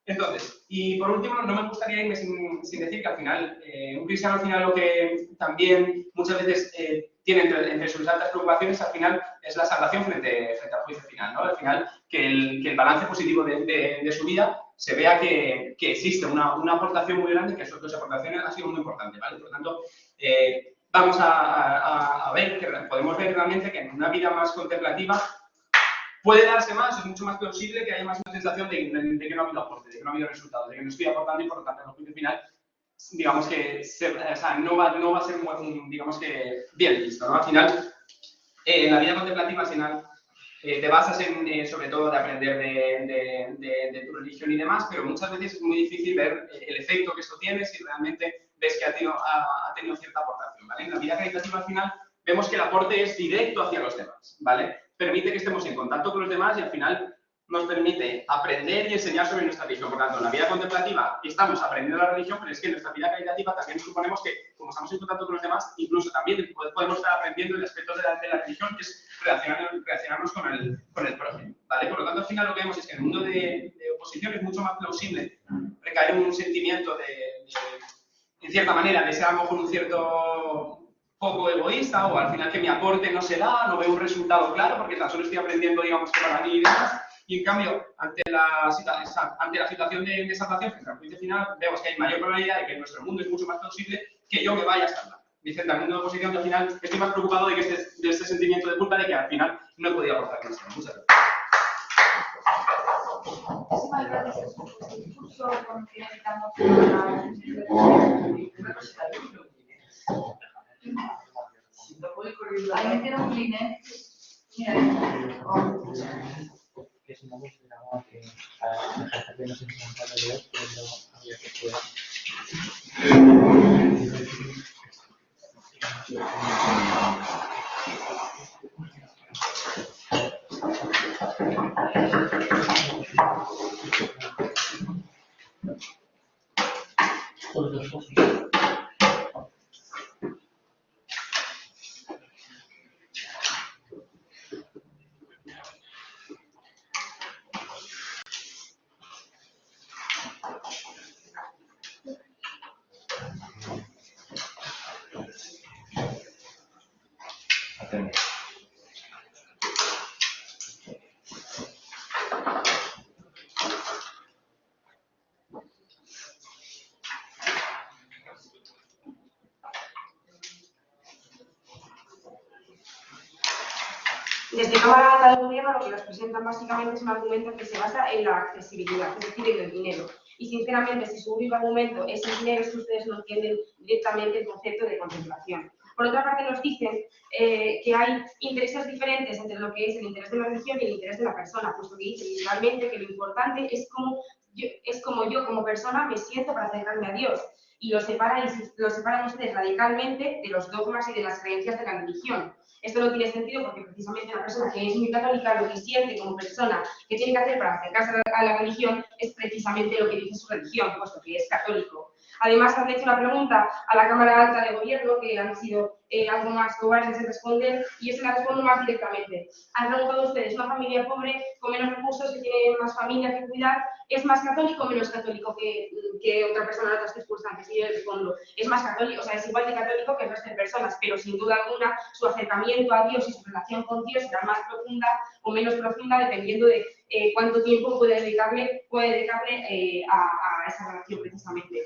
Entonces, y por último, no me gustaría irme sin decir que al final, un cristiano al final lo que también muchas veces tiene entre sus altas preocupaciones, al final, es la salvación frente al juicio final, ¿no? Al final, que el balance positivo de su vida se vea que existe una aportación muy grande, que esa aportación ha sido muy importante, ¿vale? Por lo tanto, vamos a ver, que podemos ver realmente que en una vida más contemplativa puede darse más, es mucho más plausible que haya más una sensación de que no ha habido aporte, de que no ha habido resultados, de que no estoy aportando y por lo tanto en el juicio final, digamos que no va a ser digamos que bien visto, ¿no? Al final, en la vida contemplativa, al final, te basas en, sobre todo, de aprender de tu religión y demás, pero muchas veces es muy difícil ver el efecto que esto tiene si realmente ves que ha tenido cierta aportación, ¿vale? En la vida caritativa, al final, vemos que el aporte es directo hacia los demás, ¿vale? Permite que estemos en contacto con los demás y al final nos permite aprender y enseñar sobre nuestra religión. Por tanto, en la vida contemplativa estamos aprendiendo la religión, pero es que en nuestra vida caritativa también suponemos que, como estamos en contacto con los demás, incluso también podemos estar aprendiendo el aspecto de la religión, que es relacionarnos con el prójimo, ¿vale? Por lo tanto, al final lo que vemos es que en el mundo de oposición es mucho más plausible recaer en un sentimiento en cierta manera, de ser a lo mejor un cierto poco egoísta, o al final que mi aporte no se da, no veo un resultado claro, porque tan solo estoy aprendiendo, digamos, que para mí y demás. Y en cambio, ante la situación de salvación, frente al juicio final, vemos que hay mayor probabilidad de que en nuestro mundo es mucho más plausible que yo me vaya a salvar. Dicen al mundo de oposición que al final estoy más preocupado de este sentimiento de culpa de que al final no he podido aportar con esto. Muchas gracias. Muchísimas gracias por su discurso, con que necesitamos ahí metieron un link, ¿eh? Mira, que es una música que a la gente que no se encanta de Dios, pero no había que poder. Todos los ojos. Desde Cámara de Gobierno lo que nos presentan básicamente es un argumento que se basa en la accesibilidad, es decir, en el dinero. Y sinceramente, si su único argumento es el dinero, es que ustedes no entienden directamente el concepto de contemplación. Por otra parte, nos dicen que hay intereses diferentes entre lo que es el interés de la religión y el interés de la persona, puesto que dicen literalmente que lo importante es como yo como persona me siento para acercarme a Dios. Y lo separan ustedes radicalmente de los dogmas y de las creencias de la religión. Esto no tiene sentido porque precisamente una persona que es muy católica lo que siente como persona que tiene que hacer para acercarse a la religión es precisamente lo que dice su religión, puesto que es católico. Además, han hecho una pregunta a la Cámara Alta de Gobierno, que han sido algo más cobardes en responder, y yo se la respondo más directamente. Han preguntado ustedes, ¿una familia pobre, con menos recursos, que tiene más familia que cuidar, es más católico o menos católico que otra persona en otras circunstancias? Y yo les respondo, es más católico, o sea, es igual de católico que el resto de personas, pero sin duda alguna su acercamiento a Dios y su relación con Dios será más profunda o menos profunda dependiendo de cuánto tiempo puede dedicarle a esa relación precisamente.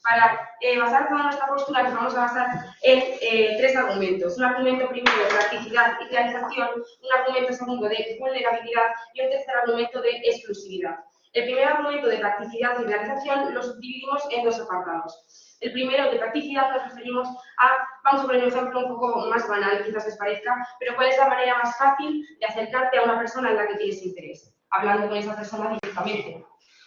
Para basar toda nuestra postura nos vamos a basar en 3 argumentos. Un argumento primero de practicidad y realización, un argumento segundo de vulnerabilidad y un tercer argumento de exclusividad. El primer argumento de practicidad y realización lo subdividimos en 2 apartados. El primero, de practicidad, nos referimos a, vamos a poner un ejemplo un poco más banal, quizás les parezca, pero ¿cuál es la manera más fácil de acercarte a una persona en la que tienes interés? Hablando con esa persona directamente.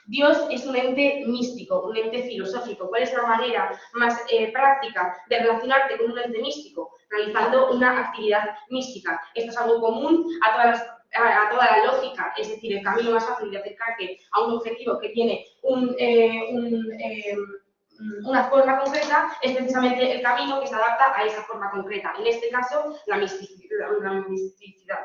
Dios es un ente místico, un ente filosófico. ¿Cuál es la manera más práctica de relacionarte con un ente místico? Realizando una actividad mística. Esto es algo común a toda la lógica, es decir, el camino más fácil de acercarte a un objetivo que tiene una forma concreta es precisamente el camino que se adapta a esa forma concreta. En este caso, la misticidad.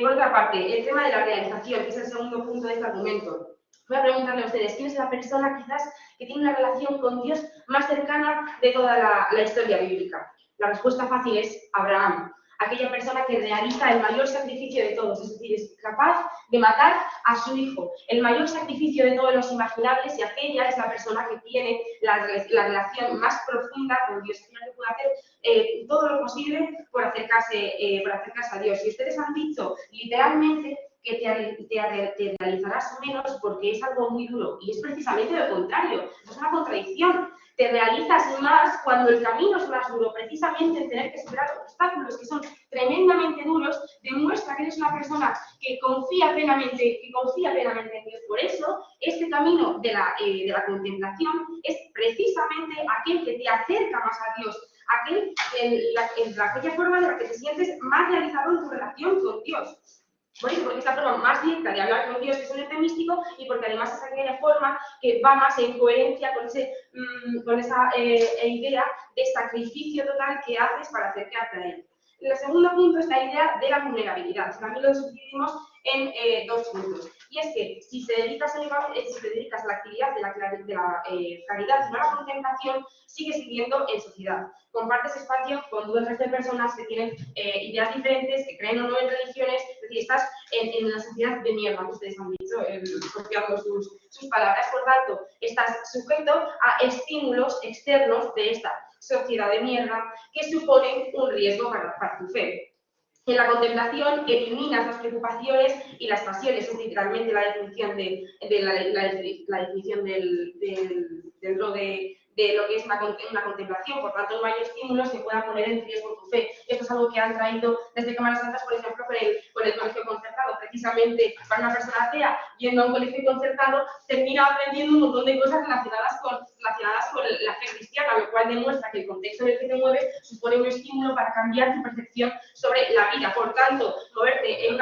Por otra parte, el tema de la realización, que es el segundo punto de este argumento. Voy a preguntarle a ustedes, ¿quién es la persona quizás que tiene una relación con Dios más cercana de toda la historia bíblica? La respuesta fácil es Abraham, aquella persona que realiza el mayor sacrificio de todos, es decir, es capaz de matar a su hijo, el mayor sacrificio de todos los imaginables, y aquella es la persona que tiene la relación más profunda con Dios, aquella que puede hacer todo lo posible por acercarse a Dios. Y ustedes han dicho literalmente que te realizarás menos porque es algo muy duro, y es precisamente lo contrario, es una contradicción. Te realizas más cuando el camino es más duro, precisamente el tener que superar obstáculos que son tremendamente duros, demuestra que eres una persona que confía plenamente en Dios. Por eso, este camino de la contemplación es precisamente aquel que te acerca más a Dios, aquella forma en la que te sientes más realizado en tu relación con Dios. Por eso, porque es la forma más directa de hablar con Dios, que es un ente místico, y porque además es aquella forma que va más en coherencia con esa idea de sacrificio total que haces para acercarte a Él. El segundo punto es la idea de la vulnerabilidad. También lo subdividimos en 2 puntos. Y es que si te dedicas a la actividad de la caridad y no a la contemplación, sigues viviendo en sociedad. Compartes espacio con 2 de personas que tienen ideas diferentes, que creen o no en religiones, es decir, estás en una sociedad de mierda, que ustedes han dicho, copiando sus palabras. Por tanto, estás sujeto a estímulos externos de esta sociedad de mierda que suponen un riesgo para tu fe. En la contemplación eliminas las preocupaciones y las pasiones, es literalmente la definición dentro de lo que es una contemplación. Por tanto, no hay estímulos que puedan poner en riesgo tu fe. Esto es algo que han traído desde Cámaras Santas, por ejemplo, con el colegio concertado. Precisamente para una persona atea, yendo a un colegio concertado, termina aprendiendo un montón de cosas relacionadas con la fe cristiana, lo cual demuestra que el contexto en el que te mueves supone un estímulo para cambiar tu percepción sobre la vida. Por tanto, moverte en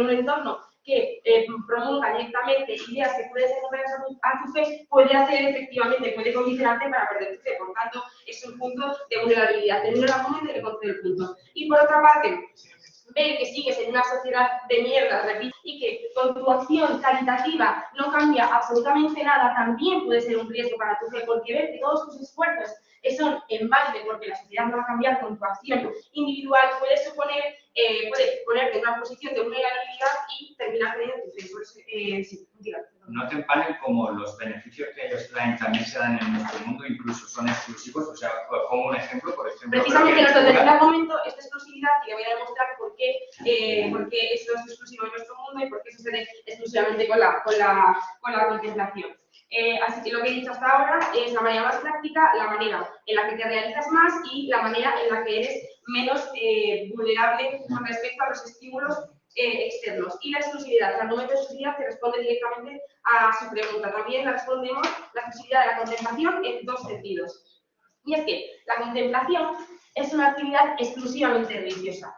un entorno que promulga directamente ideas que pueden ser contrarias a tu fe, puede condicionarte para perder tu fe. Por tanto, es un punto de vulnerabilidad. Termino el argumento y le concedo el punto. Y por otra parte, ver que sigues en una sociedad de mierda, repito, y que con tu acción caritativa no cambia absolutamente nada, también puede ser un riesgo para tu fe, porque ver que todos tus esfuerzos son en balde porque la sociedad no va a cambiar con tu acción individual puede ponerte en una posición de vulnerabilidad y terminar perdiendo tu fe. Por eso, no te empalen como los beneficios que ellos traen también se dan en nuestro mundo, incluso son exclusivos. O sea, pongo un ejemplo, por ejemplo. Precisamente en nuestro tercer argumento, esta exclusividad, y le voy a demostrar por qué esto es exclusivo en nuestro mundo y por qué sucede exclusivamente con la contemplación. Así que lo que he dicho hasta ahora es la manera más práctica, la manera en la que te realizas más y la manera en la que eres menos vulnerable con respecto a los estímulos externos. Y la exclusividad, el argumento de exclusividad que responde directamente a su pregunta. También respondemos la exclusividad de la contemplación en 2 sentidos. Y es que la contemplación es una actividad exclusivamente religiosa,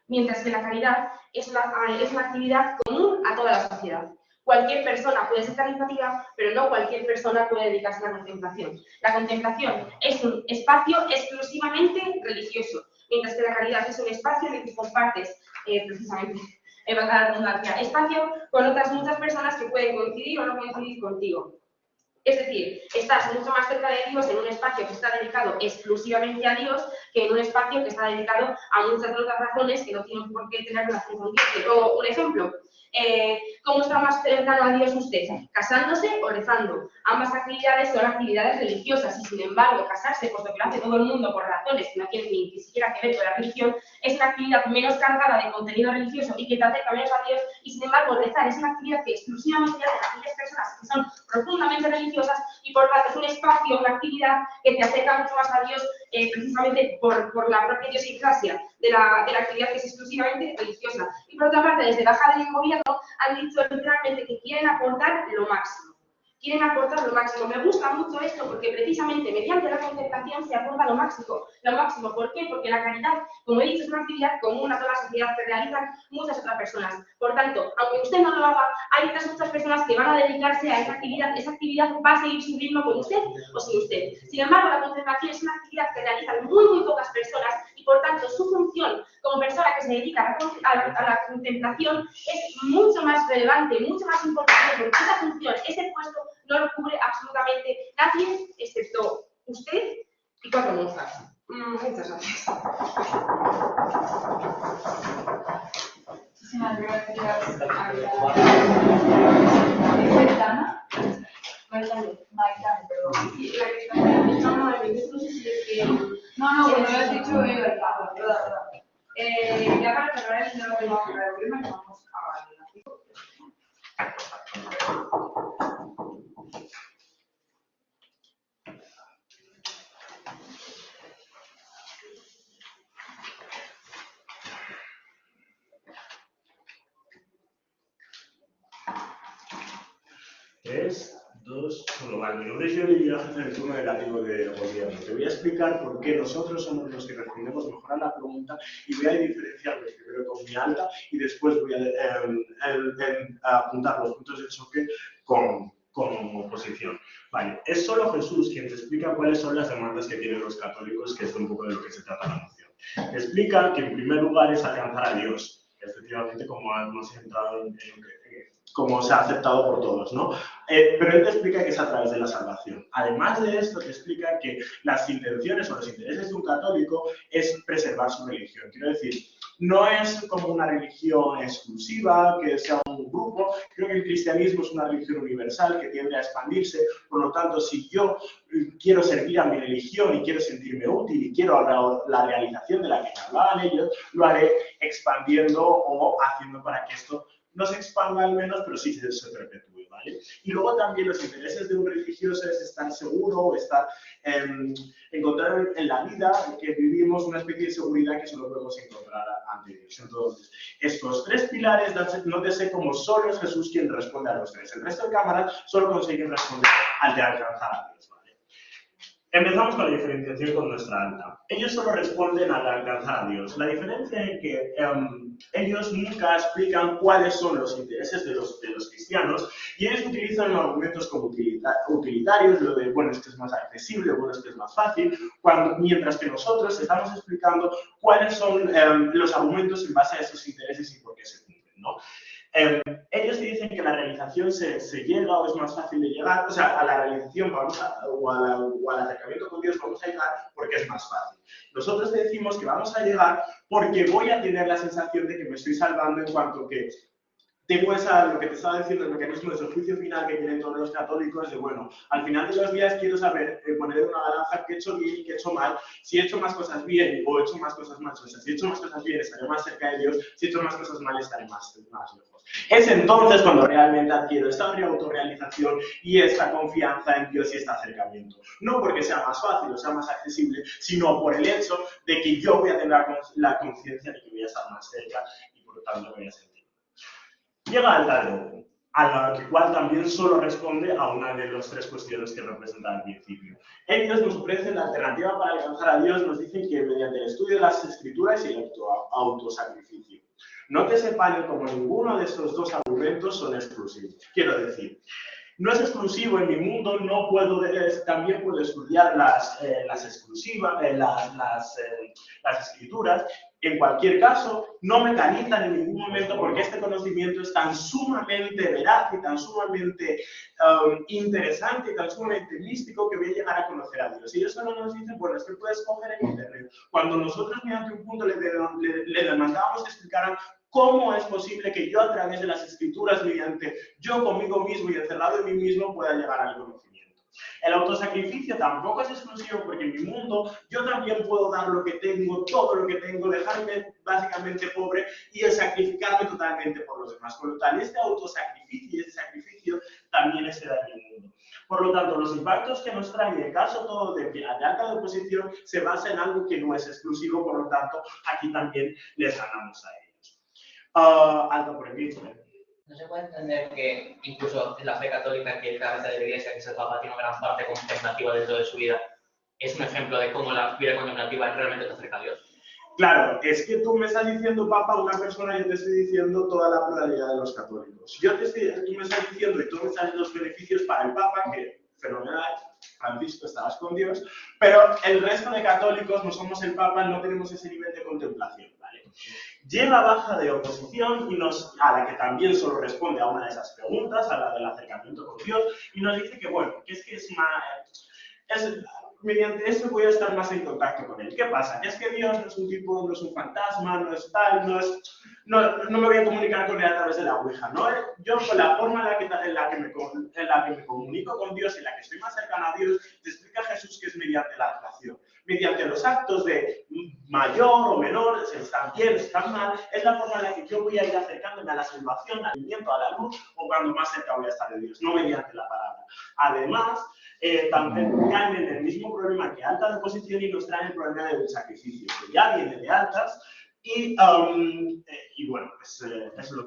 mientras que la caridad es una actividad común a toda la sociedad. Cualquier persona puede ser caritativa, pero no cualquier persona puede dedicarse a la contemplación. La contemplación es un espacio exclusivamente religioso, mientras que la caridad es un espacio en el que compartes precisamente, valga la redundancia, espacio con otras muchas personas que pueden coincidir o no coincidir contigo. Es decir, estás mucho más cerca de Dios en un espacio que está dedicado exclusivamente a Dios que en un espacio que está dedicado a muchas otras razones que no tienen por qué tener relación con Dios. Te pongo un ejemplo. ¿Cómo está más cercano a Dios usted? ¿Casándose o rezando? Ambas actividades son actividades religiosas y, sin embargo, casarse, puesto que lo hace todo el mundo por razones que no tienen ni siquiera que ver con la religión, es una actividad menos cargada de contenido religioso y que te acerca menos a Dios, y, sin embargo, rezar es una actividad que exclusivamente hacen aquellas personas que son profundamente religiosas y, por tanto, es un espacio, una actividad que te acerca mucho más a Dios precisamente por la propia idiosincrasia de la actividad que es exclusivamente religiosa. Y, por otra parte, desde la Baja del Gobierno han dicho literalmente que quieren aportar lo máximo. Quieren aportar lo máximo. Me gusta mucho esto porque precisamente mediante la contemplación se aporta lo máximo. Lo máximo, ¿por qué? Porque la caridad, como he dicho, es una actividad común a toda la sociedad que realizan muchas otras personas. Por tanto, aunque usted no lo haga, hay otras muchas personas que van a dedicarse a esa actividad. Esa actividad va a seguir su ritmo con usted o sin usted. Sin embargo, la contemplación es una actividad que realizan muy pocas personas y, por tanto, su función como persona que se dedica a la contemplación es mucho más relevante, mucho más importante, porque esa función, ese puesto, no lo cubre absolutamente nadie, excepto usted y 4 monjas. Muchas gracias. Muchísimas gracias. Maitana, perdón. Sí, la que está en el no sé si es que... No, bueno, lo has dicho verdad. Ya para cerrar el tema de la problema que vamos a ver. Tres, dos, uno. Vale, mi nombre es Jordi y yo jefe del turno negativo de gobierno. Te voy a explicar por qué nosotros somos los que respondemos mejor a la pregunta y voy a diferenciarlos primero con mi alta y después voy a apuntar los puntos de choque con oposición. Vale, es solo Jesús quien te explica cuáles son las demandas que tienen los católicos, que es un poco de lo que se trata la moción. Te explica que en primer lugar es alcanzar a Dios, efectivamente, como hemos entrado como se ha aceptado por todos, ¿no? Pero él te explica que es a través de la salvación. Además de esto, te explica que las intenciones o los intereses de un católico es preservar su religión. Quiero decir, no es como una religión exclusiva, que sea un grupo. Creo que el cristianismo es una religión universal que tiende a expandirse. Por lo tanto, si yo quiero servir a mi religión y quiero sentirme útil y quiero la realización de la que me hablaban ellos, lo haré expandiendo o haciendo para que esto no se expanda al menos, pero sí se perpetúe, ¿vale? Y luego también los intereses de un religioso es estar seguro o estar, encontrar en la vida que vivimos una especie de seguridad que solo podemos encontrar ante Dios. Entonces, estos 3 pilares, nótese como solo es Jesús quien responde a los 3. El resto de cámaras solo consiguen responder al de alcanzar a Dios, ¿vale? Empezamos con la diferenciación con nuestra alta. Ellos solo responden al alcanzar a Dios. La diferencia es que ellos nunca explican cuáles son los intereses de los cristianos y ellos utilizan argumentos como utilitarios, lo de, bueno, es que es más accesible, bueno, es que es más fácil, mientras que nosotros estamos explicando cuáles son los argumentos en base a esos intereses y por qué se cumplen, ¿no? Ellos te dicen que la realización se llega o es más fácil de llegar, o sea, a la realización o al acercamiento con Dios vamos a llegar porque es más fácil. Nosotros te decimos que vamos a llegar porque voy a tener la sensación de que me estoy salvando en cuanto que tengo lo que te estaba diciendo, el mecanismo de juicio final que tienen todos los católicos, de bueno, al final de los días quiero saber, poner en una balanza qué he hecho bien y qué he hecho mal, si he hecho más cosas bien o he hecho más cosas mal, o sea, si he hecho más cosas bien estaré más cerca de Dios, si he hecho más cosas mal estaré más lejos. Es entonces cuando realmente adquiero esta autorrealización y esta confianza en Dios y este acercamiento. No porque sea más fácil o sea más accesible, sino por el hecho de que yo voy a tener la conciencia de que voy a estar más cerca y por lo tanto voy a sentir. Llega al Tadeo, a la cual también solo responde a una de las 3 cuestiones que representaba al principio. Ellos nos ofrecen la alternativa para alcanzar a Dios, nos dicen que mediante el estudio de las Escrituras y el autosacrificio. Nótese, panel, como ninguno de estos dos argumentos son exclusivos. Quiero decir, no es exclusivo en mi mundo, no puedo, también puedo estudiar las escrituras. En cualquier caso, no me canizan en ningún momento porque este conocimiento es tan sumamente veraz y tan sumamente interesante y tan sumamente místico que voy a llegar a conocer a Dios. Y ellos solo nos dicen, bueno, es que puedes coger en internet. Cuando nosotros mediante un punto le demandábamos que explicaran cómo es posible que yo a través de las escrituras, mediante yo conmigo mismo y encerrado en mí mismo, pueda llegar al conocimiento. El autosacrificio tampoco es exclusivo porque en mi mundo yo también puedo dar lo que tengo, todo lo que tengo, dejarme básicamente pobre y sacrificarme totalmente por los demás. Por lo tanto, este autosacrificio y ese sacrificio también se da en mi mundo. Por lo tanto, los impactos que nos trae el caso todo de alta de oposición se basa en algo que no es exclusivo, por lo tanto, aquí también les ganamos a ellos. Alto por el engagement. ¿No se puede entender que incluso en la fe católica, que es la cabeza de la Iglesia, que es el Papa, tiene una gran parte contemplativa dentro de su vida, es un ejemplo de cómo la vida contemplativa realmente te acerca a Dios? Claro, es que tú me estás diciendo, Papa, una persona, yo te estoy diciendo toda la pluralidad de los católicos. Tú me estás diciendo y tú me estás dando los beneficios para el Papa, que fenomenal, Francisco, estabas con Dios, pero el resto de católicos no somos el Papa, no tenemos ese nivel de contemplación, ¿vale? Llega baja de oposición y a la que también solo responde a una de esas preguntas, a la del acercamiento con Dios, y nos dice que, bueno, que es más... mediante esto voy a estar más en contacto con él. ¿Qué pasa? Que es que Dios no es un tipo, no es un fantasma, no es tal, no me voy a comunicar con él a través de la Ouija, ¿no? Yo con la forma en la que me comunico con Dios, en la que estoy más cercana a Dios, te explica Jesús que es mediante la relación. Mediante los actos de mayor o menor, si están bien, si están mal, es la forma en la que yo voy a ir acercándome a la salvación, al viento, a la luz, o cuando más cerca voy a estar de Dios, no mediante la palabra. Además, también caen en el mismo problema que alta de oposición y nos traen el problema del sacrificio, que ya viene de altas y bueno, es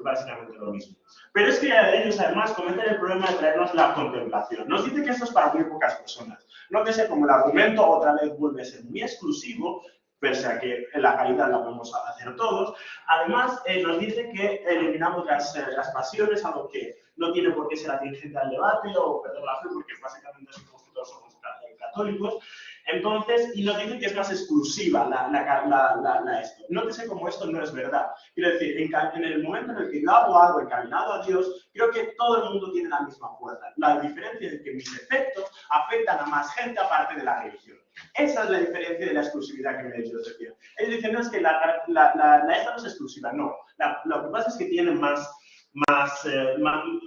básicamente lo mismo. Pero es que ellos además cometen el problema de traernos la contemplación. Nos dice que esto es para muy pocas personas. No que sea como el argumento otra vez vuelve a ser muy exclusivo, pese a que la caridad la podemos hacer todos. Además, nos dice que eliminamos las pasiones, algo que no tiene por qué ser atingente al debate o perder la fe, porque básicamente todos somos católicos. Entonces, y nos dice que es más exclusiva esto. Nótese como esto no es verdad. Quiero decir, en el momento en el que yo hago algo encaminado a Dios, creo que todo el mundo tiene la misma fuerza. La diferencia es que mis efectos afectan a más gente aparte de la religión. Esa es la diferencia de la exclusividad que me he dicho decir. Ellos dicen, no, es que esta no es exclusiva, no. Lo que pasa es que tienen más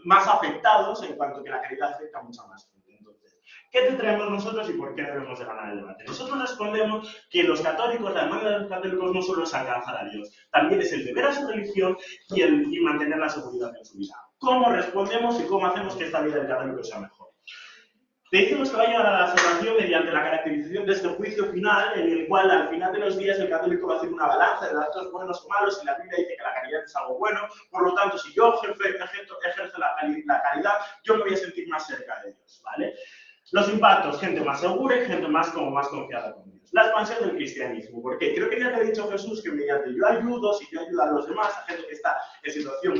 afectados en cuanto que la caridad afecta a mucha más gente. Entonces, ¿qué te traemos nosotros y por qué debemos de ganar el debate? Nosotros respondemos que los católicos, la demanda de los católicos no solo es alcanzar a Dios, también es el deber a su religión y mantener la seguridad en su vida. ¿Cómo respondemos y cómo hacemos que esta vida del católico sea mejor? Te decimos que va a llegar a la salvación mediante la caracterización de este juicio final, en el cual al final de los días el católico va a hacer una balanza de actos buenos o malos, y la Biblia dice que la caridad es algo bueno, por lo tanto, si yo ejerzo la caridad, yo me voy a sentir más cerca de Dios, ¿vale? Los impactos, gente más segura y gente más confiada con Dios. La expansión del cristianismo, porque creo que ya te ha dicho Jesús que mediante yo ayudo, si yo ayudo a los demás, a gente que está en situación,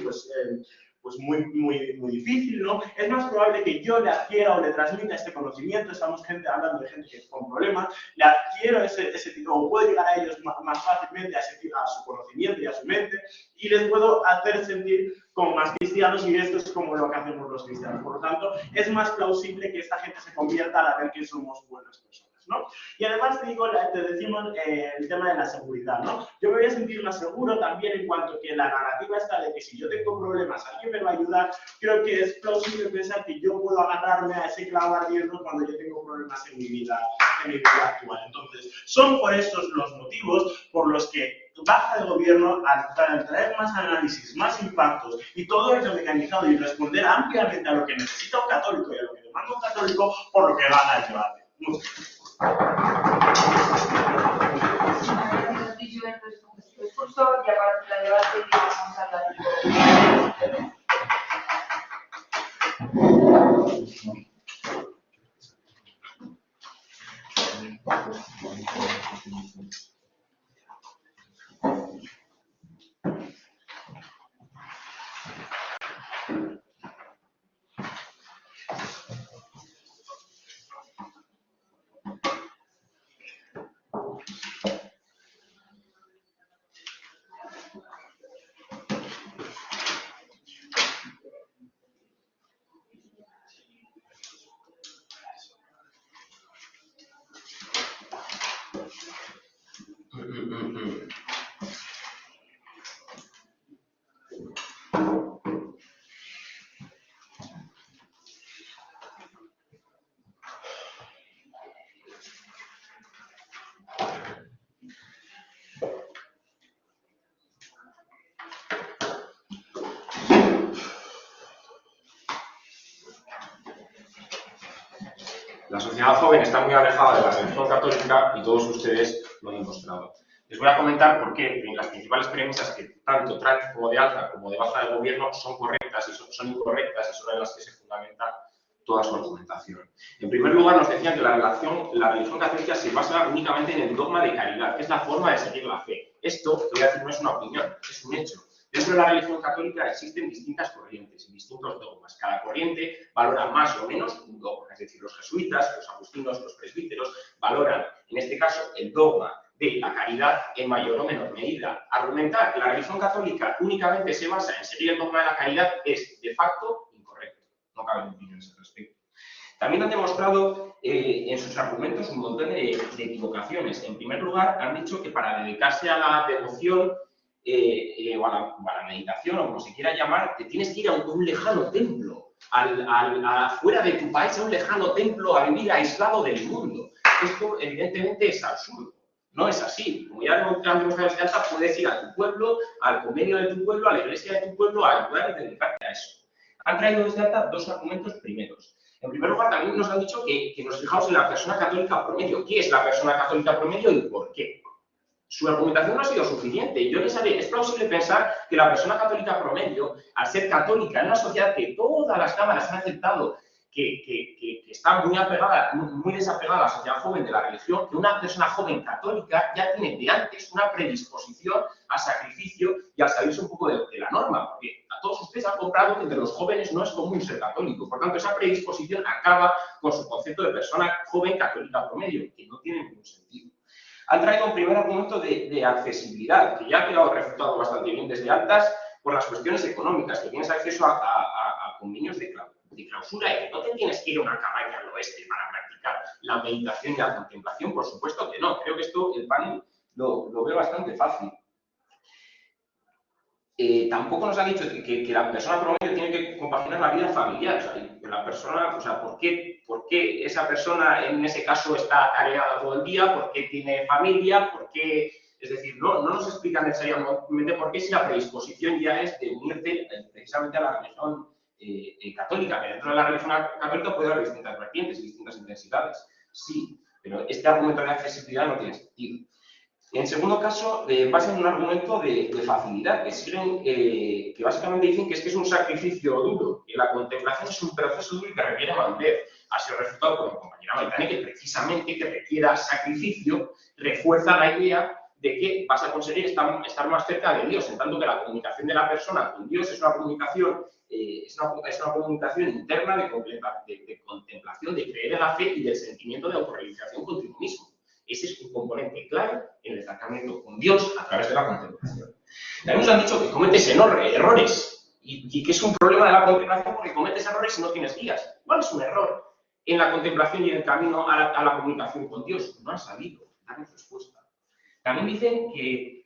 pues muy difícil, ¿no? Es más probable que yo le adquiera o le transmita este conocimiento, estamos hablando de gente que es con problemas, le adquiero ese tipo, o puedo llegar a ellos más fácilmente a su conocimiento y a su mente, y les puedo hacer sentir como más cristianos, y esto es como lo que hacemos los cristianos. Por lo tanto, es más plausible que esta gente se convierta al ver que somos buenas personas, ¿no? Y además te decimos el tema de la seguridad, ¿no? Yo me voy a sentir más seguro también en cuanto que la narrativa está de que si yo tengo problemas, alguien me va a ayudar. Creo que es plausible pensar que yo puedo agarrarme a ese clavo ardiendo cuando yo tengo problemas en mi vida actual. Entonces, son por estos los motivos por los que baja de gobierno al traer más análisis, más impactos y todo ello mecanizado y responder ampliamente a lo que necesita un católico y a lo que demanda un católico, por lo que gana el debate. Discurso y a partir del debate vamos a hablar. La sociedad joven está muy alejada de la religión católica y todos ustedes lo han demostrado. Les voy a comentar por qué las principales premisas que tanto Trump como de alta como de baja del gobierno son correctas y son incorrectas y son en las que se fundamenta toda su argumentación. En primer lugar, nos decían que la religión católica se basa únicamente en el dogma de caridad, que es la forma de seguir la fe. Esto, te voy a decir, no es una opinión, es un hecho. Dentro de la religión católica existen distintas corrientes y distintos dogmas. Cada corriente valora más o menos un dogma. Es decir, los jesuitas, los agustinos, los presbíteros valoran, en este caso, el dogma de la caridad en mayor o menor medida. Argumentar que la religión católica únicamente se basa en seguir el dogma de la caridad es, de facto, incorrecto. No caben opiniones al respecto. También han demostrado en sus argumentos un montón de equivocaciones. En primer lugar, han dicho que para dedicarse a la devoción o a la meditación, o como se quiera llamar, te tienes que ir a un lejano templo, fuera de tu país, a un lejano templo, a vivir aislado del mundo. Esto, evidentemente, es absurdo. No es así. Como ya han demostrado desde alta, puedes ir a tu pueblo, al convenio de tu pueblo, a la iglesia de tu pueblo, a ayudar y dedicarte a eso. Han traído desde alta dos argumentos primeros. En primer lugar, también nos han dicho que nos fijamos en la persona católica promedio. ¿Qué es la persona católica promedio y por qué? Su argumentación no ha sido suficiente. Yo les haré, es plausible pensar que la persona católica promedio, al ser católica en una sociedad que todas las cámaras han aceptado que está muy desapegada a la sociedad joven de la religión, que una persona joven católica ya tiene de antes una predisposición a sacrificio y a salirse un poco de la norma, porque a todos ustedes han comprado que entre los jóvenes no es común ser católico. Por tanto, esa predisposición acaba con su concepto de persona joven católica promedio, que no tiene ningún sentido. Han traído un primer argumento de accesibilidad, que ya ha quedado refutado bastante bien desde altas por las cuestiones económicas, que tienes acceso a convenios de clausura y que no te tienes que ir a una cabaña al oeste para practicar la meditación y la contemplación. Por supuesto que no. Creo que esto el panel lo ve bastante fácil. Tampoco nos ha dicho que la persona promedio tiene que compaginar la vida familiar. ¿Por qué esa persona en ese caso está atareada todo el día? ¿Por qué tiene familia? ¿Por qué? Es decir, no nos explican necesariamente por qué si la predisposición ya es de unirte precisamente a la religión católica, que dentro de la religión católica puede haber distintas vertientes y distintas intensidades. Sí, pero este argumento de accesibilidad no tiene sentido. En segundo caso, basan en un argumento de facilidad, que básicamente dicen que es un sacrificio duro, que la contemplación es un proceso duro y que requiere madurez. Ha sido refutado por mi compañera Maitane que precisamente que requiera sacrificio refuerza la idea de que vas a conseguir estar más cerca de Dios, en tanto que la comunicación de la persona con Dios es una comunicación interna de contemplación, de creer en la fe y del sentimiento de autorrealización contigo mismo. Ese es un componente clave en el acercamiento con Dios a través de la contemplación. También nos han dicho que cometes errores y que es un problema de la contemplación porque cometes errores y no tienes guías. ¿Cuál es un error en la contemplación y en el camino a la comunicación con Dios? No han sabido darnos respuesta. También dicen que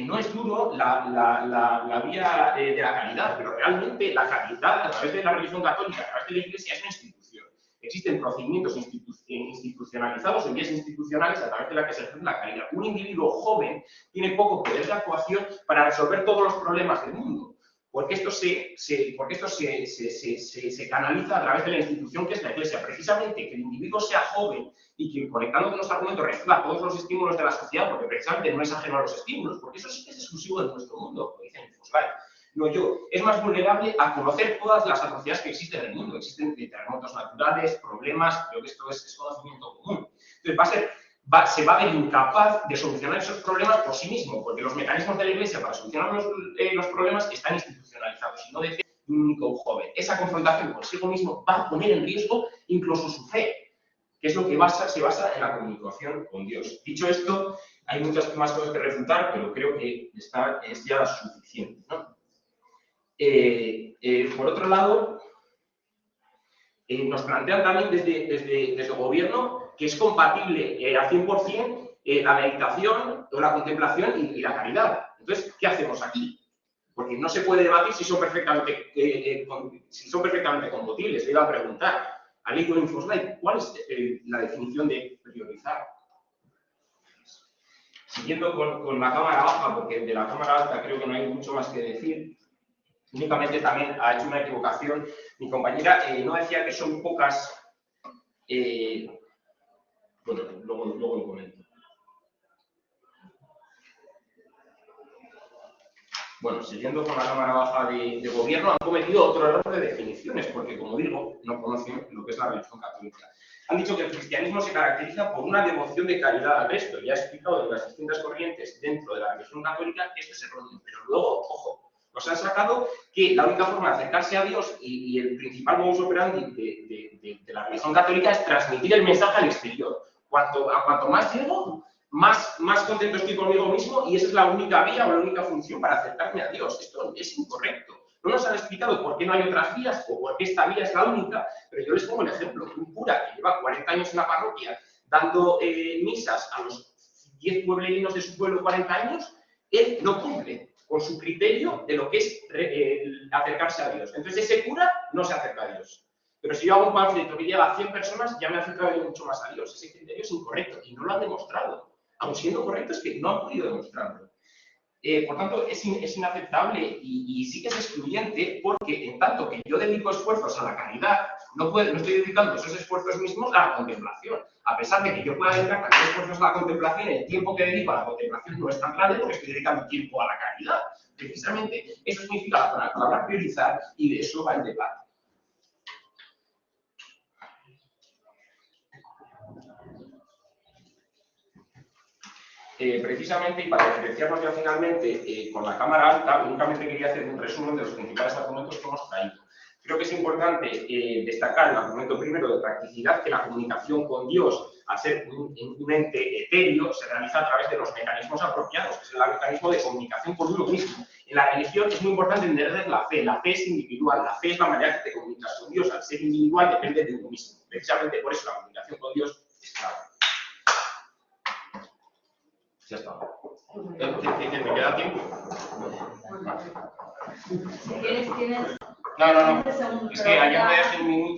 no es duro la vía de la caridad, pero realmente la caridad a través de la religión católica, a través de la Iglesia, es una institución. Existen procedimientos institucionalizados o vías institucionales a través de las que se ejerce la caridad. Un individuo joven tiene poco poder de actuación para resolver todos los problemas del mundo, porque esto se canaliza a través de la institución que es la Iglesia. Precisamente que el individuo sea joven y que, conectando con los argumentos, reciba todos los estímulos de la sociedad, porque precisamente no es ajeno a los estímulos, porque eso sí que es exclusivo de nuestro mundo, como dicen en Foslight. No yo, es más vulnerable a conocer todas las atrocidades que existen en el mundo. Existen terremotos naturales, problemas, creo que esto es conocimiento común. Entonces se va a ver incapaz de solucionar esos problemas por sí mismo, porque los mecanismos de la Iglesia para solucionar los problemas están institucionalizados y no de un único joven. Esa confrontación consigo mismo va a poner en riesgo incluso su fe, que es lo que se basa en la comunicación con Dios. Dicho esto, hay muchas más cosas que refutar, pero creo que es ya suficiente, ¿no? Por otro lado, nos plantean también desde el gobierno que es compatible al 100% la meditación o la contemplación y la caridad. Entonces, ¿qué hacemos aquí? Porque no se puede debatir si son perfectamente compatibles. Le iba a preguntar a Lico Infoslide, ¿cuál es la definición de priorizar? Siguiendo con la cámara baja, porque de la cámara alta creo que no hay mucho más que decir. Únicamente también ha hecho una equivocación. Mi compañera no decía que son pocas. Bueno, luego lo comento. Bueno, siguiendo con la cámara baja de gobierno, han cometido otro error de definiciones, porque, como digo, no conocen lo que es la religión católica. Han dicho que el cristianismo se caracteriza por una devoción de caridad al resto. Ya he explicado en las distintas corrientes dentro de la religión católica que esto es erróneo, pero luego, ojo, nos han sacado que la única forma de acercarse a Dios y el principal modus operandi de la religión católica es transmitir el mensaje al exterior. Cuanto más llego, más contento estoy conmigo mismo y esa es la única vía o la única función para acercarme a Dios. Esto es incorrecto. No nos han explicado por qué no hay otras vías o por qué esta vía es la única, pero yo les pongo el ejemplo. Un cura que lleva 40 años en la parroquia dando misas a los 10 pueblerinos de su pueblo 40 años, él no cumple con su criterio de lo que es acercarse a Dios. Entonces ese cura no se acerca a Dios. Pero si yo hago un panfleto que llega a 100 personas, ya me acerca mucho más a Dios. Ese criterio es incorrecto y no lo han demostrado. Aun siendo correcto, es que no han podido demostrarlo. Por tanto, es inaceptable y sí que es excluyente porque en tanto que yo dedico esfuerzos a la caridad, no estoy dedicando esos esfuerzos mismos a la contemplación. A pesar de que yo pueda dedicar también esfuerzos a la contemplación, el tiempo que dedico a la contemplación no es tan grande porque estoy dedicando tiempo a la caridad. Precisamente eso significa la palabra priorizar y de eso va el debate. Precisamente, y para diferenciarnos ya finalmente con la cámara alta, únicamente quería hacer un resumen de los principales argumentos que hemos traído. Creo que es importante destacar el argumento primero de practicidad, que la comunicación con Dios, al ser un ente etéreo, se realiza a través de los mecanismos apropiados, que es el mecanismo de comunicación con uno mismo. En la religión es muy importante entender la fe es individual, la fe es la manera que te comunicas con Dios, al ser individual depende de uno mismo. Precisamente por eso la comunicación con Dios es clave. Ya está. ¿Me queda tiempo? Si quieres, tienes... No. Es que ayer me dejé un minuto.